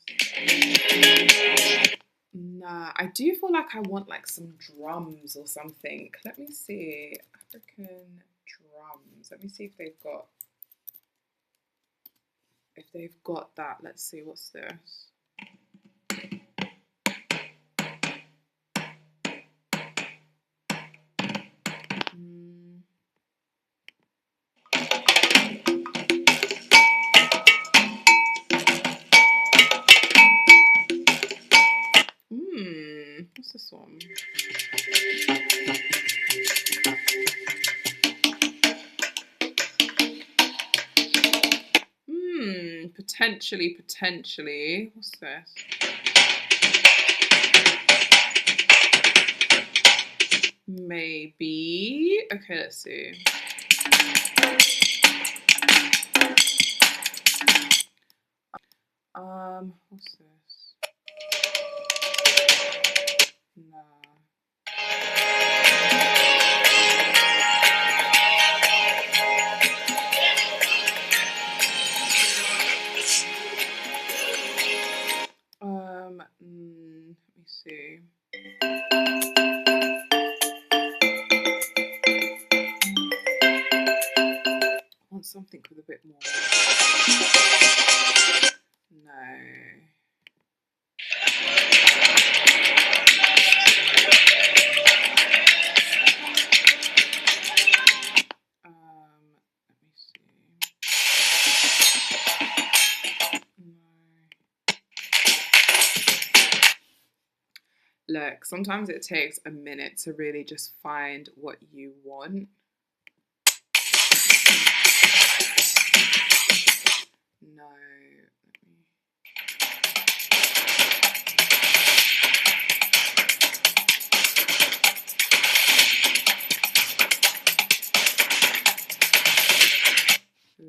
Nah, I do feel like I want like some drums or something. Let me see. African drums. Let me see if they've got that. Let's see, what's this? What's this one? Potentially. What's this? Maybe. Okay, let's see. What's this? Nah. Let me see. I want something with a bit more. No. Let me see. No. Look, sometimes it takes a minute to really just find what you want. No.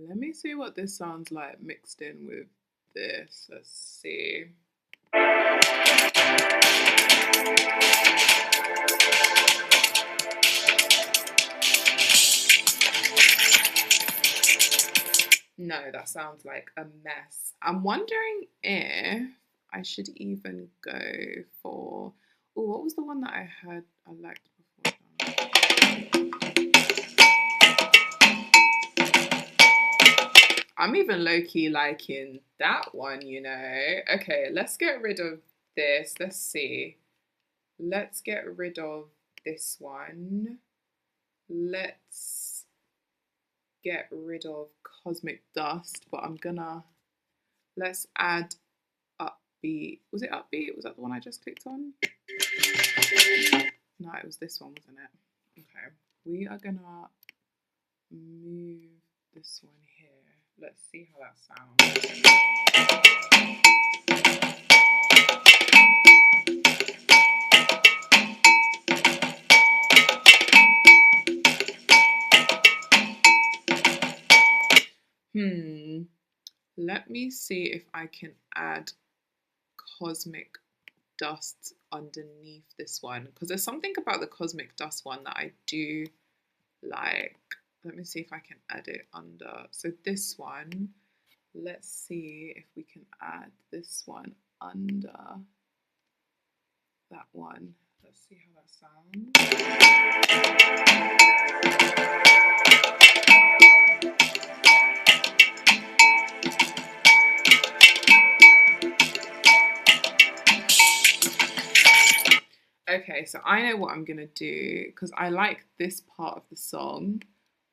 Let me see what this sounds like mixed in with this. Let's see. No, that sounds like a mess. I'm wondering if I should even go for, oh, what was the one that I had I liked before? I'm even low-key liking that one, you know. Okay, let's get rid of this. Let's see. Let's get rid of this one. Let's get rid of Cosmic Dust, but let's add Upbeat. Was it Upbeat? Was that the one I just clicked on? No, it was this one, wasn't it? Okay, we are gonna move this one here. Let's see how that sounds. Let me see if I can add Cosmic Dust underneath this one, because there's something about the Cosmic Dust one that I do like. Let me see if I can add it under. So this one, let's see if we can add this one under that one. Let's see how that Okay, so I know what I'm gonna do because I like this part of the song,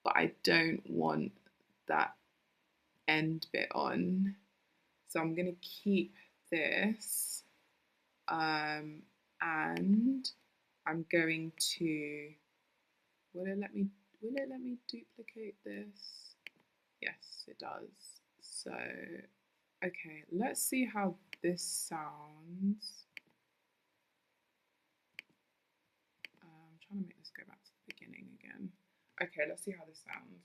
but I don't want that end bit on. So I'm gonna keep this, and I'm going to. Will it let me? Will it let me duplicate this? Yes, it does. So, okay, let's see how this sounds. I'm trying to make this go back to the beginning again. Okay, let's see how this sounds.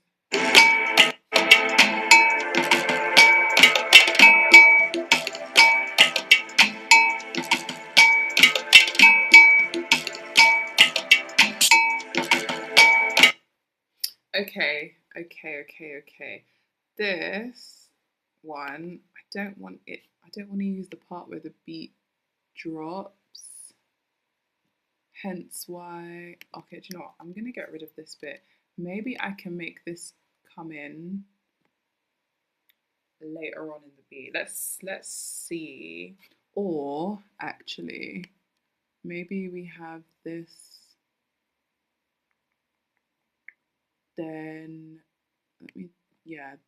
Okay. This one, I don't want to use the part where the beat drops. Hence why, okay, do you know what? I'm going to get rid of this bit. Maybe I can make this come in later on in the beat. Let's see. Or actually, maybe we have this, then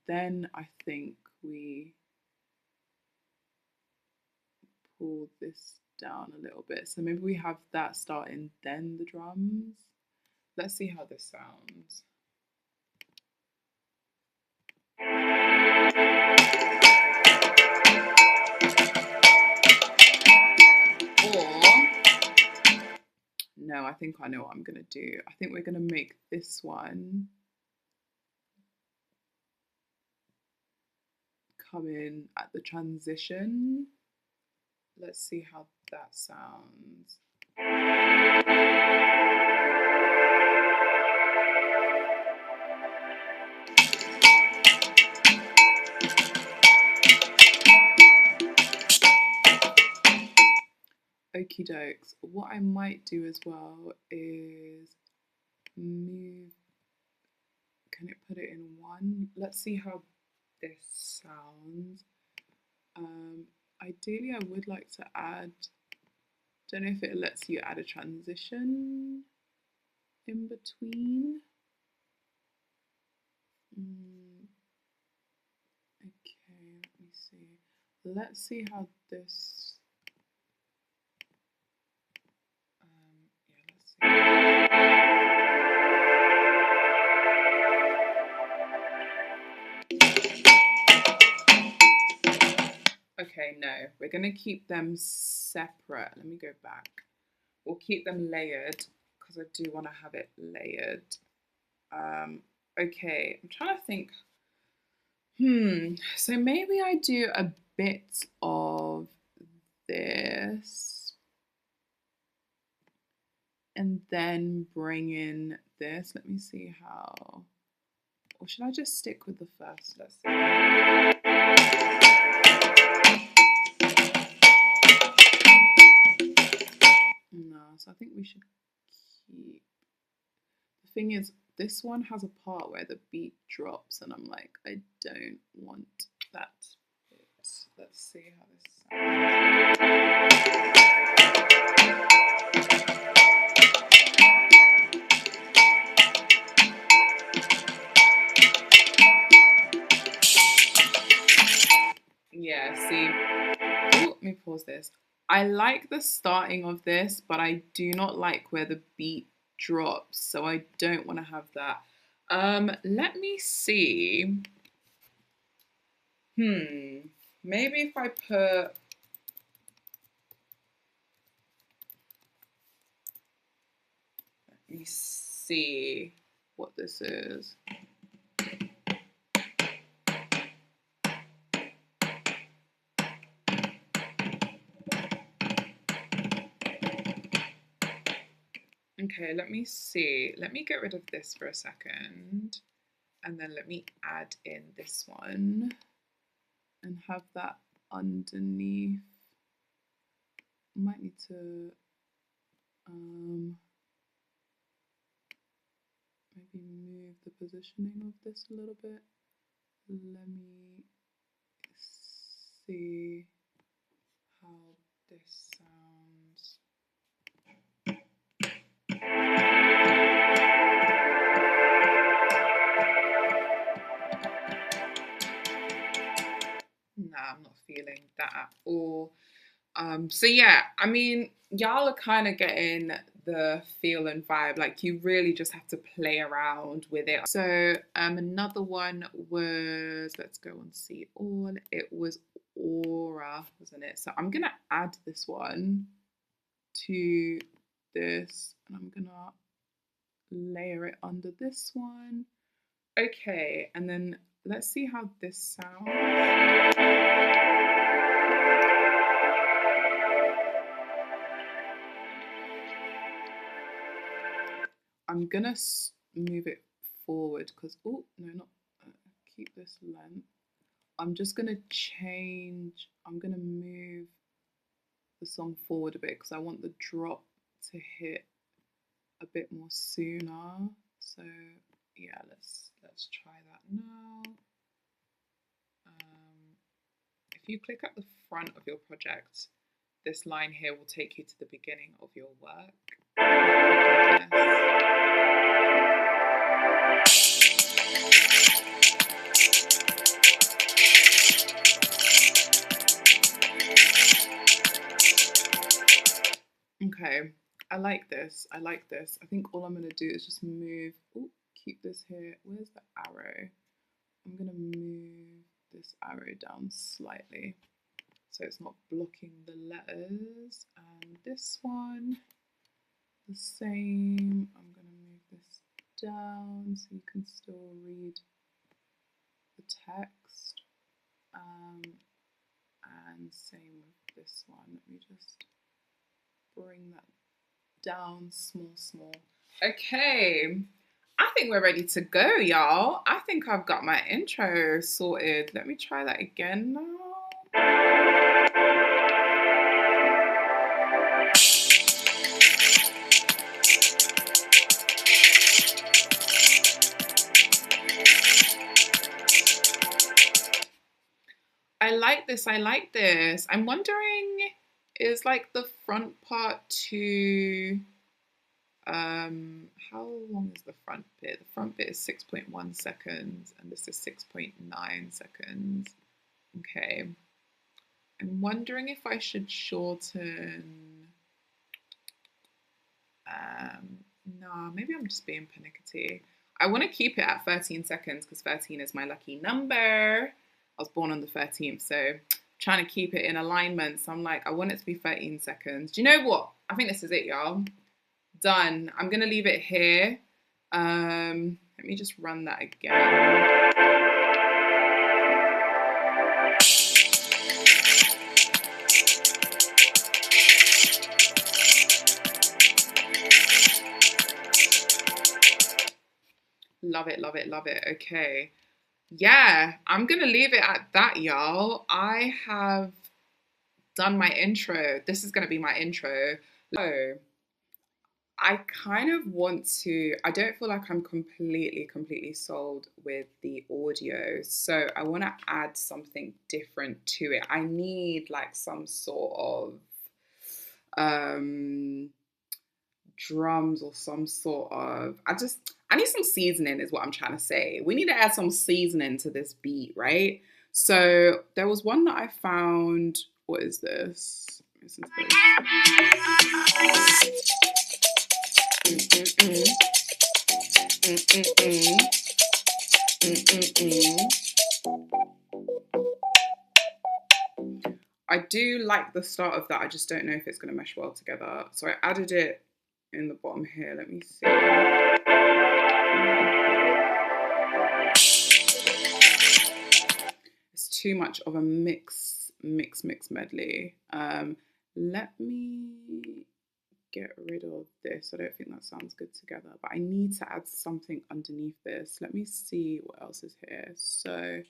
then I think we pull this down a little bit. So maybe we have that starting, then the drums. Let's see how this sounds. Or, no, I think I know what I'm gonna do. I think we're gonna make this one come in at the transition. Let's see how that sounds. Okie dokes. What I might do as well is move. Can it put it in one? Let's see how this sounds. Ideally, I would like to add. Don't know if it lets you add a transition in between. Okay, let me see. Let's see how this. Yeah, let's see. Okay, no, we're gonna keep them separate. Let me go back. We'll keep them layered because I do want to have it layered. Okay, I'm trying to think. So maybe I do a bit of this and then bring in this. Let me see how. Or should I just stick with the first? Let's see. No, so I think we should keep. The thing is, this one has a part where the beat drops, and I'm like, I don't want that bit. Let's see how this sounds. Yeah, see. Oh, let me pause this. I like the starting of this, but I do not like where the beat drops, so I don't want to have that. Let me see. Maybe if I put. Let me see what this is. Okay, let me see. Let me get rid of this for a second. And then let me add in this one and have that underneath. Might need to maybe move the positioning of this a little bit. Let me see how this sounds. at all. So yeah, I mean, y'all are kind of getting the feel and vibe. Like you really just have to play around with it. So another one was, let's go and see all. It was Aura, wasn't it? So I'm gonna add this one to this, and I'm gonna layer it under this one. Okay, and then let's see how this sounds. I'm gonna move it forward because, oh, no, not, keep this length. I'm just gonna change, I'm gonna move the song forward a bit because I want the drop to hit a bit more sooner. So yeah, let's try that now. If you click at the front of your project, this line here will take you to the beginning of your work. Okay, I like this. I like this. I think all I'm going to do is just move. Oh, keep this here. Where's the arrow? I'm going to move this arrow down slightly so it's not blocking the letters. And this one, the same. I'm going to move this down so you can still read the text. And same with this one. Let me just bring that down small. Okay, I think we're ready to go, y'all. I think I've got my intro sorted. Let me try that again now. I like this, I like this. I'm wondering, is like the front part too, how long is the front bit? The front bit is 6.1 seconds and this is 6.9 seconds. Okay. I'm wondering if I should shorten, no, maybe I'm just being pernickety. I want to keep it at 13 seconds because 13 is my lucky number. I was born on the 13th, so trying to keep it in alignment. So I'm like, I want it to be 13 seconds. Do you know what? I think this is it, y'all. Done. I'm going to leave it here. Let me just run that again. Love it, love it, love it. Okay. Yeah, I'm going to leave it at that, y'all. I have done my intro. This is going to be my intro. So I kind of want to, I don't feel like I'm completely sold with the audio. So I want to add something different to it. I need like some sort of drums or some sort of, I need some seasoning is what I'm trying to say. We need to add some seasoning to this beat, right? So there was one that I found, what is this? Listen to this. I do like the start of that. I just don't know if it's going to mesh well together. So I added it in the bottom here. Let me see. It's too much of a mix medley. Let me get rid of this. I don't think that sounds good together, but I need to add something underneath this. Let me see what else is here. So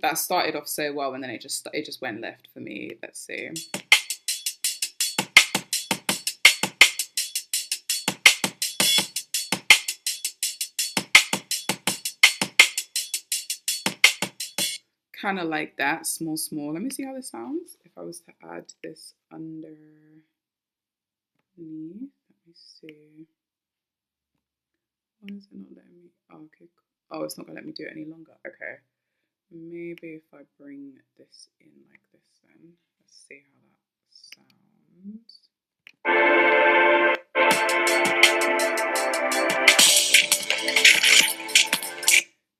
that started off so well and then it just went left for me. Let's see. Kind of like that, small. Let me see how this sounds if I was to add this underneath. Let me see. Why is it not letting me? Oh, okay. Oh, it's not gonna let me do it any longer. Okay. Maybe if I bring this in like this, then let's see how that sounds.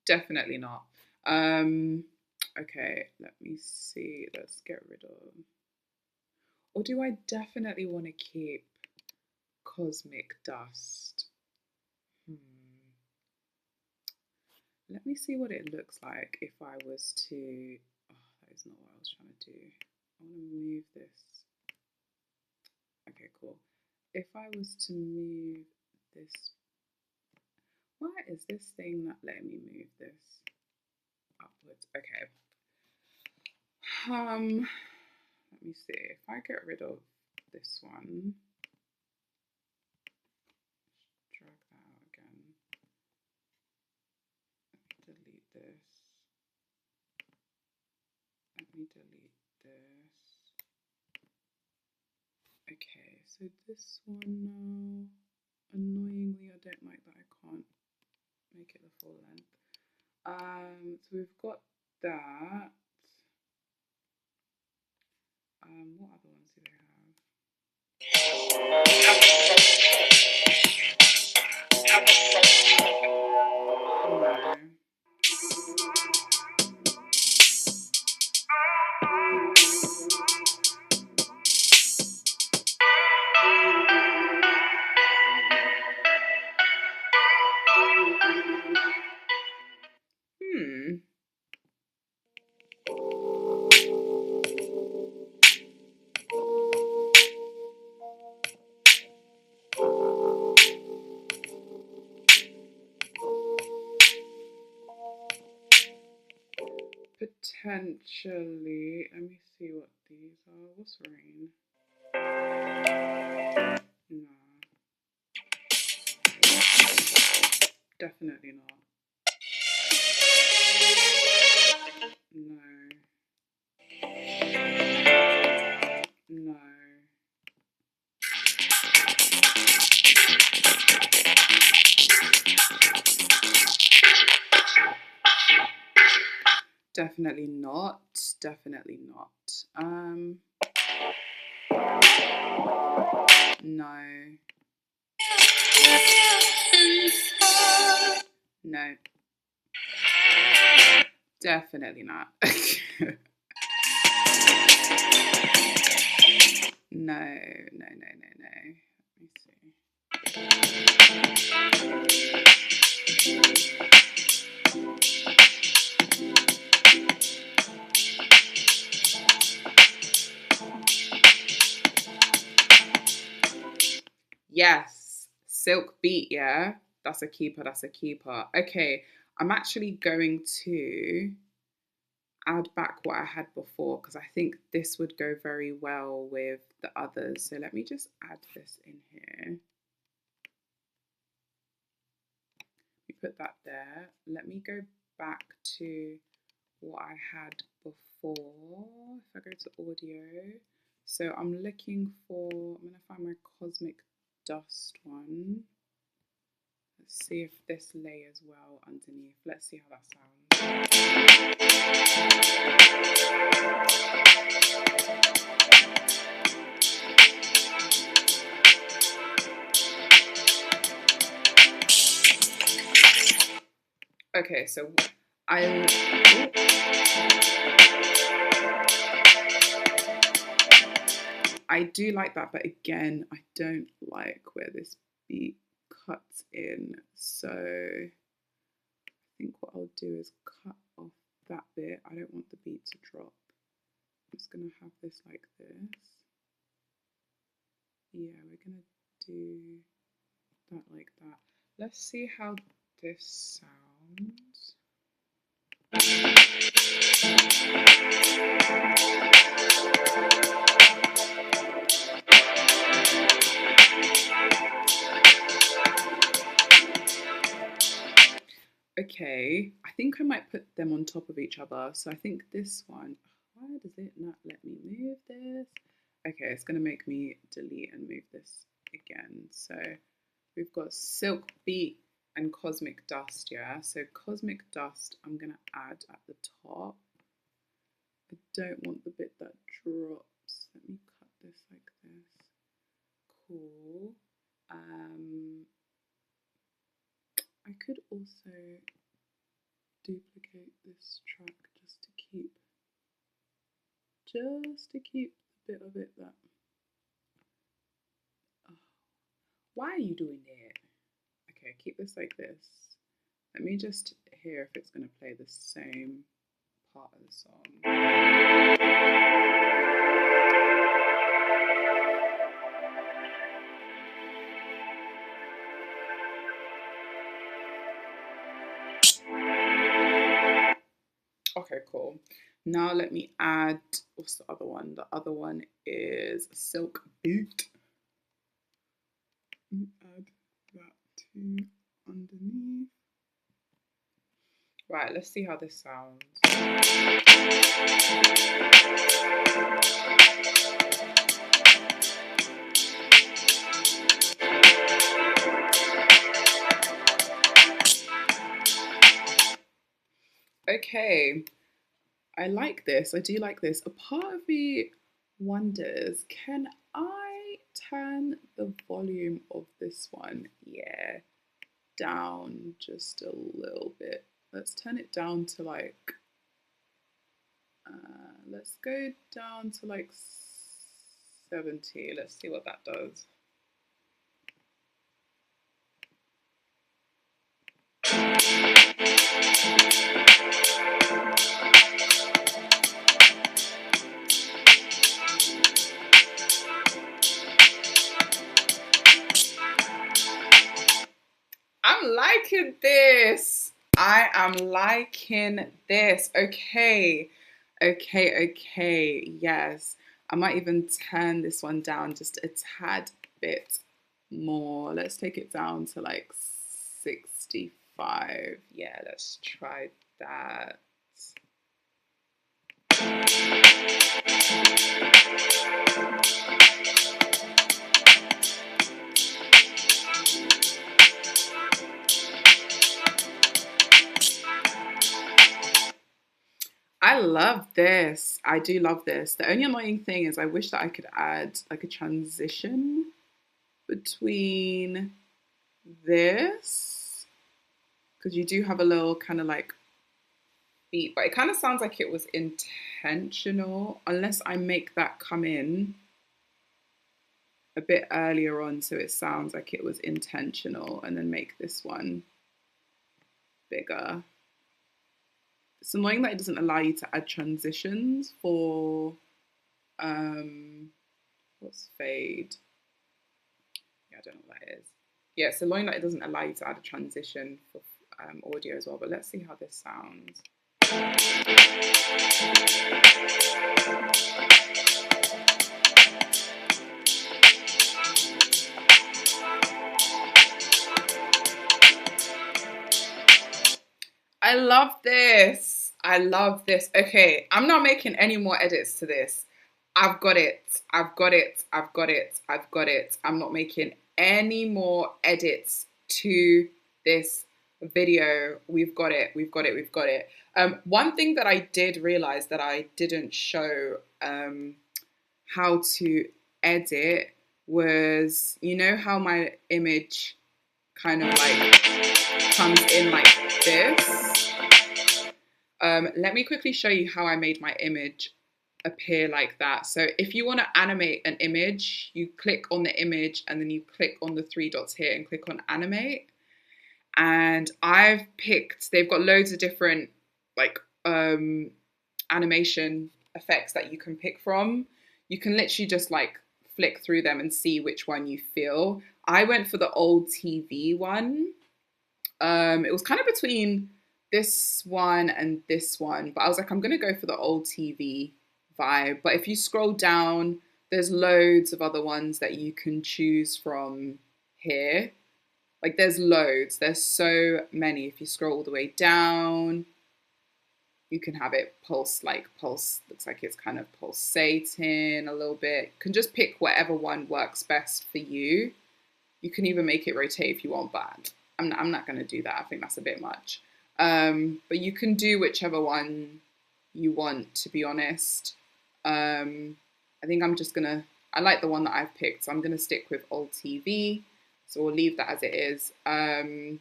Definitely not. Okay, let me see. Let's get rid of. Or do I definitely want to keep cosmic dust? Let me see what it looks like if I was to. Oh, that is not what I was trying to do. I want to move this. Okay, cool. If I was to move this, why is this thing not letting me move this upwards? Okay. Let me see. If I get rid of this one, drag that out again. Delete this. Let me delete this. Okay, so this one now. Annoyingly, I don't like that I can't make it the full length. So we've got that. What other ones do they have? Potentially, let me see what these are. What's rain? No. Definitely not. No. No. Definitely not. Definitely not. No. No. Definitely not. No, no, no, no, no. Let me see. Yes, silk beat, yeah. That's a keeper, that's a keeper. Okay, I'm actually going to add back what I had before because I think this would go very well with the others. So let me just add this in here. Let me put that there. Let me go back to what I had before. If I go to audio, so I'm looking for, I'm going to find my cosmic dust one. Let's see if this layers well underneath. Let's see how that sounds. Okay, so I do like that, but again, I don't like where this beat cuts in. So I think what I'll do is cut off that bit. I don't want the beat to drop. I'm just gonna have this like this. Yeah, we're gonna do that like that. Let's see how this sounds. Okay, I think I might put them on top of each other. So I think this one, why does it not let me move this? Okay, it's gonna make me delete and move this again. So we've got Silk Beat and Cosmic Dust, yeah? So Cosmic Dust I'm gonna add at the top. I don't want the bit that drops. Let me cut this like this. Cool. I could also duplicate this track just to keep the bit of it that. Oh, why are you doing it? Okay, keep this like this. Let me just hear if it's going to play the same part of the song. Okay, cool. Now let me add, what's the other one? The other one is Silk Beat. Let me add that to underneath. Right, let's see how this sounds. Okay, I like this. I do like this. A part of me wonders, can I turn the volume of this one, yeah, down just a little bit? Let's turn it down to like, let's go down to like 70. Let's see what that does. I'm liking this. I am liking this. Okay. Yes. I might even turn this one down just a tad bit more. Let's take it down to like 65. Yeah, let's try that. I love this. I do love this. The only annoying thing is I wish that I could add like a transition between this, because you do have a little kind of like beat, but it kind of sounds like it was intentional, unless I make that come in a bit earlier on so it sounds like it was intentional, and then make this one bigger. It's annoying that it doesn't allow you to add transitions for what's fade? Yeah, I don't know what that is. Yeah, it's annoying that it doesn't allow you to add a transition for audio as well, but let's see how this sounds. I love this. I love this. Okay, I'm not making any more edits to this. I've got it. I've got it. I've got it. I've got it. I'm not making any more edits to this video. We've got it. We've got it. We've got it. One thing that I did realize that I didn't show how to edit was, you know how my image kind of like comes in like this? Let me quickly show you how I made my image appear like that. So if you want to animate an image, you click on the image and then you click on the three dots here and click on animate. And I've picked, they've got loads of different like animation effects that you can pick from. You can literally just like flick through them and see which one you feel. I went for the old TV one. It was kind of between this one and this one, but I was like, I'm gonna go for the old TV vibe. But if you scroll down, there's loads of other ones that you can choose from here. Like there's loads, there's so many. If you scroll all the way down, You can have it looks like it's kind of pulsating a little bit. You can just pick whatever one works best for you. You can even make it rotate if you want, but I'm not going to do that. I think that's a bit much. But you can do whichever one you want, to be honest. I think I like the one that I've picked, so I'm going to stick with old TV. So we'll leave that as it is. And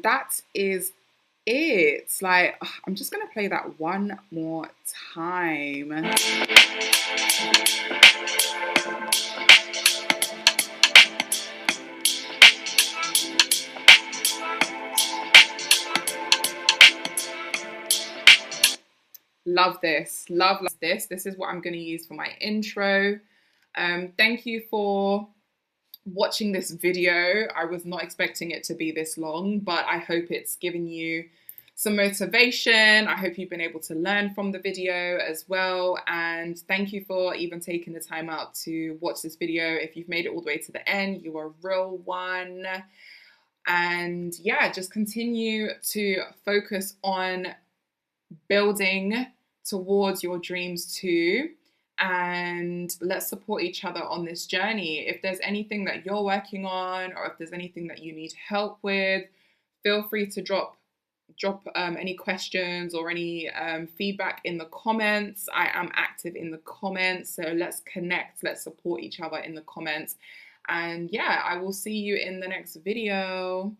that is it. Like, I'm just going to play that one more time. Love this. Love this. This is what I'm going to use for my intro. Thank you for watching this video. I was not expecting it to be this long, but I hope it's given you some motivation. I hope you've been able to learn from the video as well. And thank you for even taking the time out to watch this video. If you've made it all the way to the end, you are a real one. And yeah, just continue to focus on building towards your dreams too, and let's support each other on this journey. If there's anything that you're working on, or if there's anything that you need help with, feel free to drop any questions or any feedback in the comments. I am active in the comments, so let's connect, let's support each other in the comments. And yeah, I will see you in the next video.